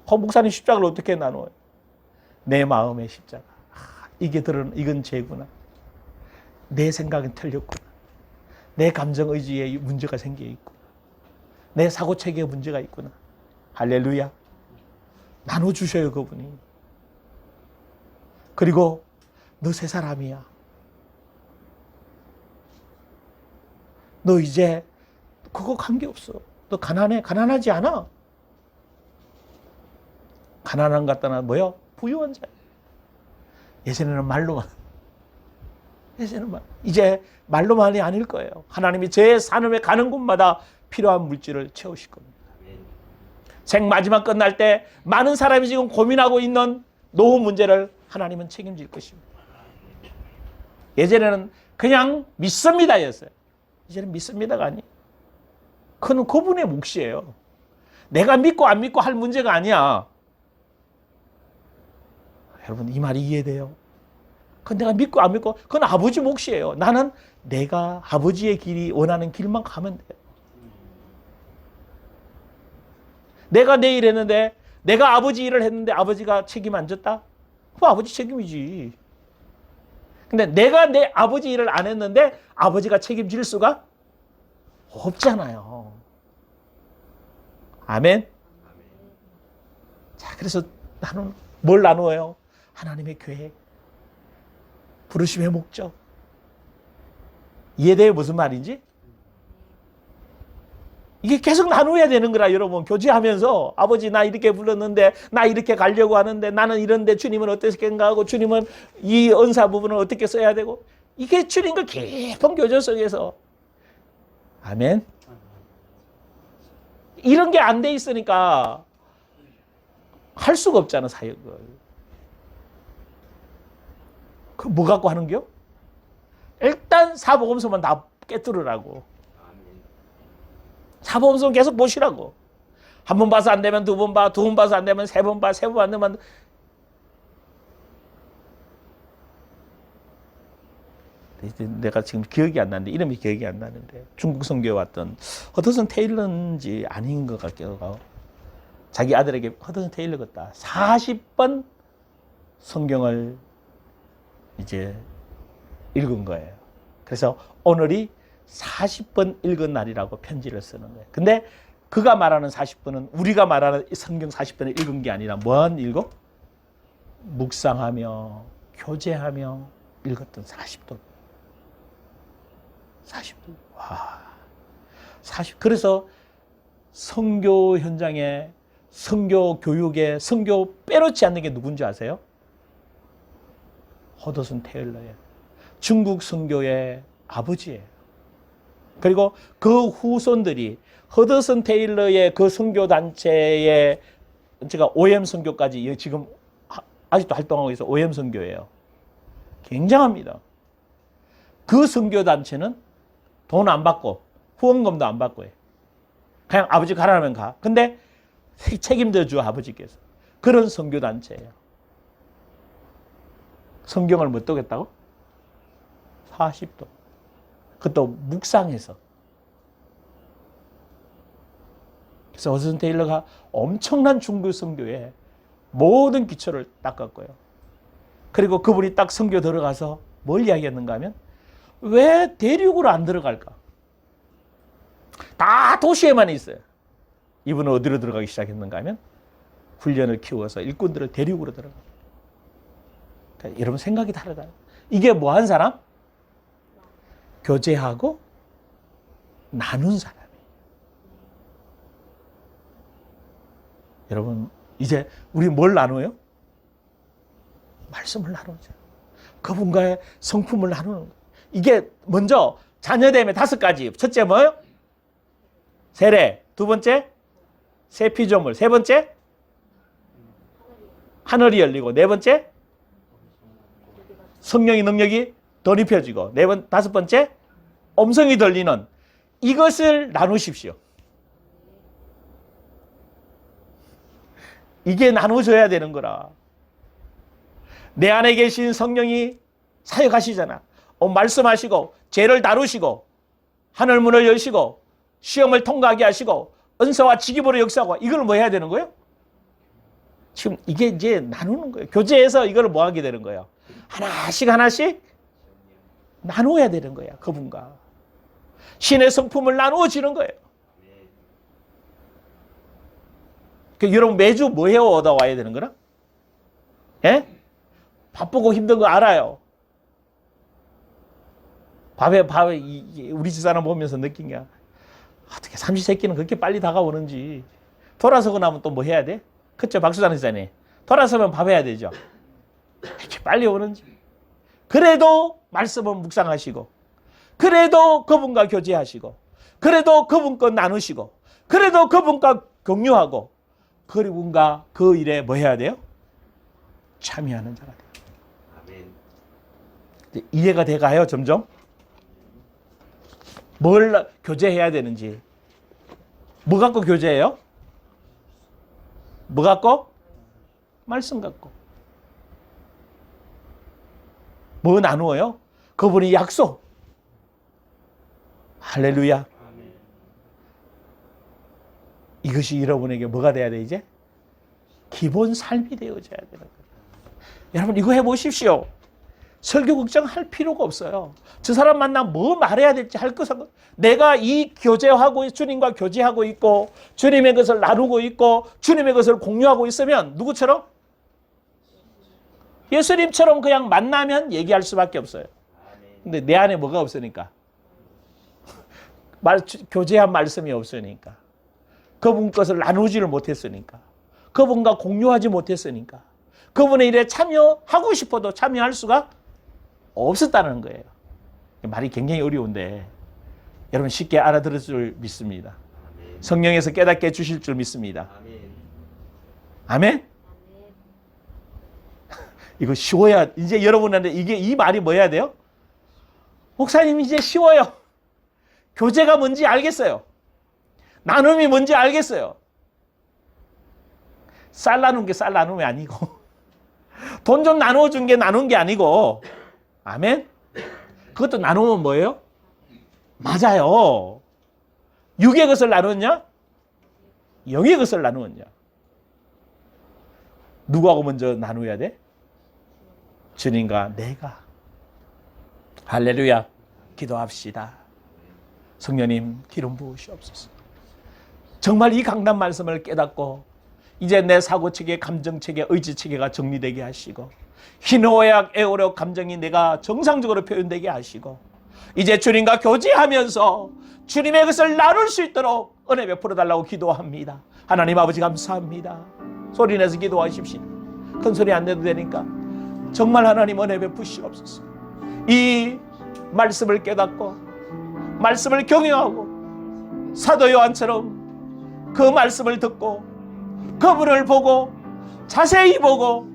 목사님 십자가를 어떻게 나누어요? 내 마음의 십자가. 이건 죄구나. 내 생각은 틀렸구나. 내 감정 의지에 문제가 생겨 있구나. 내 사고 체계에 문제가 있구나. 할렐루야. 나눠주셔요, 그분이. 그리고 너 새 사람이야. 너 이제 그거 관계없어. 너 가난해? 가난하지 않아. 가난한 것 같다나 뭐요? 부유한 자. 예전에는 말로만. 예전에는 이제 말로만이 아닐 거예요. 하나님이 제 산업에 가는 곳마다 필요한 물질을 채우실 겁니다. 생 마지막 끝날 때 많은 사람이 지금 고민하고 있는 노후 문제를 하나님은 책임질 것입니다. 예전에는 그냥 믿습니다였어요. 이제는 믿습니다가 아니에요. 그건 그분의 몫이에요. 내가 믿고 안 믿고 할 문제가 아니야. 여러분 이 말이 이해돼요? 그건 내가 믿고 안 믿고 그건 아버지 몫이에요. 나는 내가 아버지의 길이 원하는 길만 가면 돼요. 내가 내 일 했는데 내가 아버지 일을 했는데 아버지가 책임 안 졌다? 그거 아버지 책임이지. 근데 내가 내 아버지 일을 안 했는데 아버지가 책임질 수가 없잖아요. 아멘? 자, 그래서 나는 뭘 나누어요? 하나님의 계획, 부르심의 목적. 이해돼요? 무슨 말인지? 이게 계속 나누어야 되는 거라 여러분. 교제하면서 아버지 나 이렇게 불렀는데 나 이렇게 가려고 하는데 나는 이런데 주님은 어떻게 생각하고 주님은 이 은사 부분을 어떻게 써야 되고 이게 주님과 깊은 교제 속에서 아멘. 이런 게 안 돼 있으니까 할 수가 없잖아 사역을. 그 뭐 갖고 하는겨? 일단 사복음서만 다 깨뜨리라고. 사복음서 계속 보시라고. 한 번 봐서 안 되면 두 번 봐, 두 번 봐서 안 되면 세 번 봐, 세 번 안 되면 내가 지금 기억이 안 나는데 이름이 기억이 안 나는데 중국 선교에 왔던 허드슨 테일러인지 아닌 것 같기도 하고 자기 아들에게 허드슨 테일러 같다. 40번 성경을 이제 읽은 거예요. 그래서 오늘이 40번 읽은 날이라고 편지를 쓰는 거예요. 근데 그가 말하는 40번은 우리가 말하는 성경 40번을 읽은 게 아니라 뭐한 읽어? 묵상하며 교제하며 읽었던 40도. 40도. 와. 40. 그래서 선교 현장에 선교 교육에 선교 빼놓지 않는 게 누군지 아세요? 허드슨 테일러예요. 중국 선교의 아버지예요. 그리고 그 후손들이 허드슨 테일러의 그 선교 단체의 제가 OM 선교까지 지금 아직도 활동하고 있어. OM 선교예요. 굉장합니다. 그 선교 단체는 돈 안 받고 후원금도 안 받고 해. 그냥 아버지 가라면 가. 근데 책임져 줘 아버지께서. 그런 선교 단체예요. 성경을 못讀겠다고? 40도. 그것도 묵상해서. 그래서 허드슨 테일러가 엄청난 중국 선교에 모든 기초를 닦았고요. 그리고 그분이 딱 선교 들어가서 뭘 이야기했는가 하면 왜 대륙으로 안 들어갈까? 다 도시에만 있어요. 이분은 어디로 들어가기 시작했는가 하면 훈련을 키워서 일꾼들을 대륙으로 들어가. 그러니까 여러분 생각이 다르다. 이게 뭐 한 사람? 교제하고 나눈 사람이에요. 여러분 이제 우리 뭘 나눠요? 말씀을 나누죠. 그분과의 성품을 나누는 거예요. 이게 먼저 자녀됨의 5가지. 첫째 뭐예요? 세례. 두 번째 새 피조물. 세 번째 하늘이 열리고. 네 번째 성령의 능력이 덧입혀지고. 다섯 번째 음성이 들리는 이것을 나누십시오. 이게 나눠져야 되는 거라. 내 안에 계신 성령이 사역하시잖아. 말씀하시고 죄를 다루시고 하늘 문을 여시고 시험을 통과하게 하시고 은사와 직입으로 역사하고 이걸 뭐 해야 되는 거예요? 지금 이게 이제 나누는 거예요. 교제에서 이걸 뭐 하게 되는 거예요? 하나씩 하나씩 나누어야 되는 거야. 그분과 신의 성품을 나누어지는 거예요. 여러분 매주 뭐 해요? 얻어와야 되는 거나? 예? 바쁘고 힘든 거 알아요. 밥에 우리 집사람 보면서 느낀 게 어떻게 삼시세끼는 그렇게 빨리 다가오는지. 돌아서고 나면 또 뭐 해야 돼? 그쵸? 박수장사님. 돌아서면 밥 해야 되죠. 이렇게 빨리 오는지. 그래도 말씀은 묵상하시고, 그래도 그분과 교제하시고, 그래도 그분과 나누시고, 그래도 그분과 격려하고, 그분과 그 일에 뭐 해야 돼요? 참여하는 자가 돼요. 아멘. 이해가 돼가요, 점점? 뭘 교제해야 되는지. 뭐 갖고 교제해요? 뭐 갖고? 말씀 갖고. 뭐 나누어요? 그분이 약속. 할렐루야. 이것이 여러분에게 뭐가 돼야 돼, 이제? 기본 삶이 되어져야 되는 거예요. 여러분, 이거 해보십시오. 설교 걱정할 필요가 없어요. 저 사람 만나면 뭐 말해야 될지 할 것은, 내가 이 교제하고, 주님과 교제하고 있고, 주님의 것을 나누고 있고, 주님의 것을 공유하고 있으면, 누구처럼? 예수님처럼 그냥 만나면 얘기할 수밖에 없어요. 근데 내 안에 뭐가 없으니까? 교제한 말씀이 없으니까. 그분 것을 나누지를 못했으니까. 그분과 공유하지 못했으니까. 그분의 일에 참여하고 싶어도 참여할 수가 없었다는 거예요. 말이 굉장히 어려운데 여러분 쉽게 알아들을 줄 믿습니다. 성령에서 깨닫게 해주실 줄 믿습니다. 아멘? 이거 쉬워야, 이제 여러분한테 이 말이 뭐 해야 돼요? 목사님, 이제 쉬워요. 교제가 뭔지 알겠어요. 나눔이 뭔지 알겠어요. 쌀 나눈 게 쌀 나눔이 아니고, 돈 좀 나눠준 게 나눈 게 아니고, 아멘? 그것도 나누면 뭐예요? 맞아요. 육의 것을 나누었냐? 영의 것을 나누었냐? 누구하고 먼저 나누어야 돼? 주님과 내가. 할렐루야. 기도합시다. 성령님 기름 부으시옵소서. 정말 이 강단 말씀을 깨닫고 이제 내 사고체계, 감정체계, 의지체계가 정리되게 하시고 희노애악, 애호력 감정이 내가 정상적으로 표현되게 하시고 이제 주님과 교제하면서 주님의 것을 나눌 수 있도록 은혜 베풀어 달라고 기도합니다. 하나님 아버지 감사합니다. 소리내서 기도하십시오. 큰 소리 안 내도 되니까. 정말 하나님 은혜 베푸시옵소서. 이 말씀을 깨닫고 말씀을 경영하고 사도 요한처럼 그 말씀을 듣고 그분을 보고 자세히 보고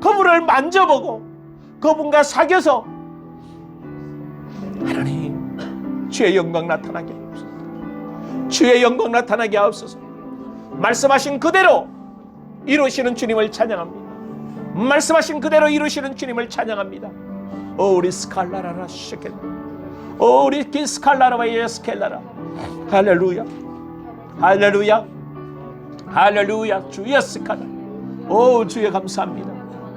그분을 만져보고 그분과 사귀어서 하나님 주의 영광 나타나게 하옵소서. 주의 영광 나타나게 하옵소서. 말씀하신 그대로 이루시는 주님을 찬양합니다. 말씀하신 그대로 이루시는 주님을 찬양합니다. 우리 스칼라라라 쉐켈라, 우리 기스칼라라와 예스켈라라. 할렐루야, 할렐루야, 할렐루야. 주여 스칼라. 오 주여 감사합니다.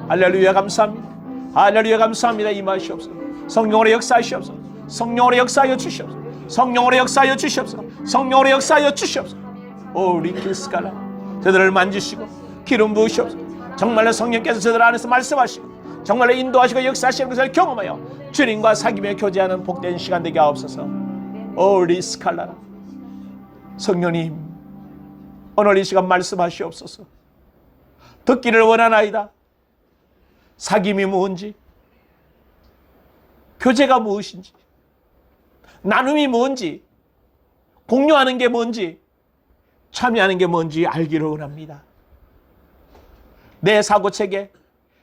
할렐루야 감사합니다. 할렐루야 감사합니다. 임하시옵소서. 성령으로 역사하시옵소서. 성령으로 역사하여 주시옵소서. 성령으로 역사하여 주시옵소서. 성령으로 역사하여 주시옵소서. 오 우리 기스칼라. 저들을 만지시고 기름 부으시옵소서. 정말로 성령께서 저들 안에서 말씀하시고 정말로 인도하시고 역사하시는 것을 경험하여 주님과 사귀며 교제하는 복된 시간 되게 하옵소서. 오 리스칼라라. 성령님 오늘 이 시간 말씀하시옵소서. 듣기를 원하나이다. 사귐이 무엇인지, 교제가 무엇인지, 나눔이 뭔지, 공유하는 게 뭔지, 참여하는 게 뭔지 알기를 원합니다. 내 사고체계,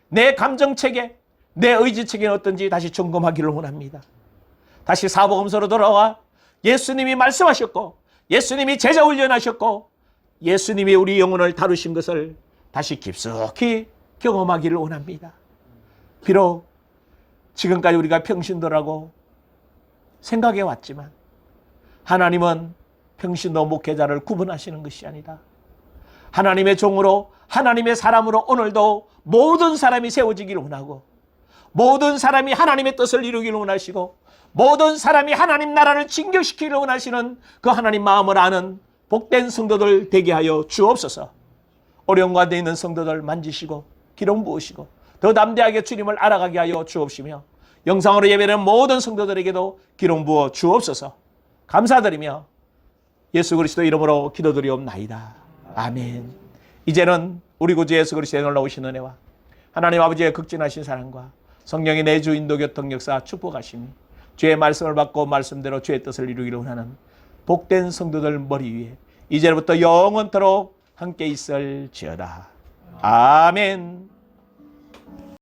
내 감정체계, 내 의지체계는 어떤지 다시 점검하기를 원합니다. 다시 사복음서로 돌아와 예수님이 말씀하셨고 예수님이 제자 훈련하셨고 예수님이 우리 영혼을 다루신 것을 다시 깊숙이 경험하기를 원합니다. 비록 지금까지 우리가 평신도라고 생각해 왔지만 하나님은 평신도 목회자를 구분하시는 것이 아니다. 하나님의 종으로 하나님의 사람으로 오늘도 모든 사람이 세워지기를 원하고 모든 사람이 하나님의 뜻을 이루기를 원하시고 모든 사람이 하나님 나라를 진격시키기를 원하시는 그 하나님 마음을 아는 복된 성도들 되게 하여 주옵소서. 어려운 가운데 있는 성도들 만지시고 기름 부으시고 더 담대하게 주님을 알아가게 하여 주옵시며 영상으로 예배하는 모든 성도들에게도 기름 부어 주옵소서. 감사드리며 예수 그리스도 이름으로 기도드리옵나이다. 아멘. 이제는 우리 구주 예수 그리스도의 놀라우신 은혜와 하나님 아버지의 극진하신 사랑과 성령의 내주 인도 교통 역사 축복하심이 주의 말씀을 받고 말씀대로 주의 뜻을 이루기를 원하는 복된 성도들 머리 위에 이제부터 영원토록 함께 있을지어다. 아멘.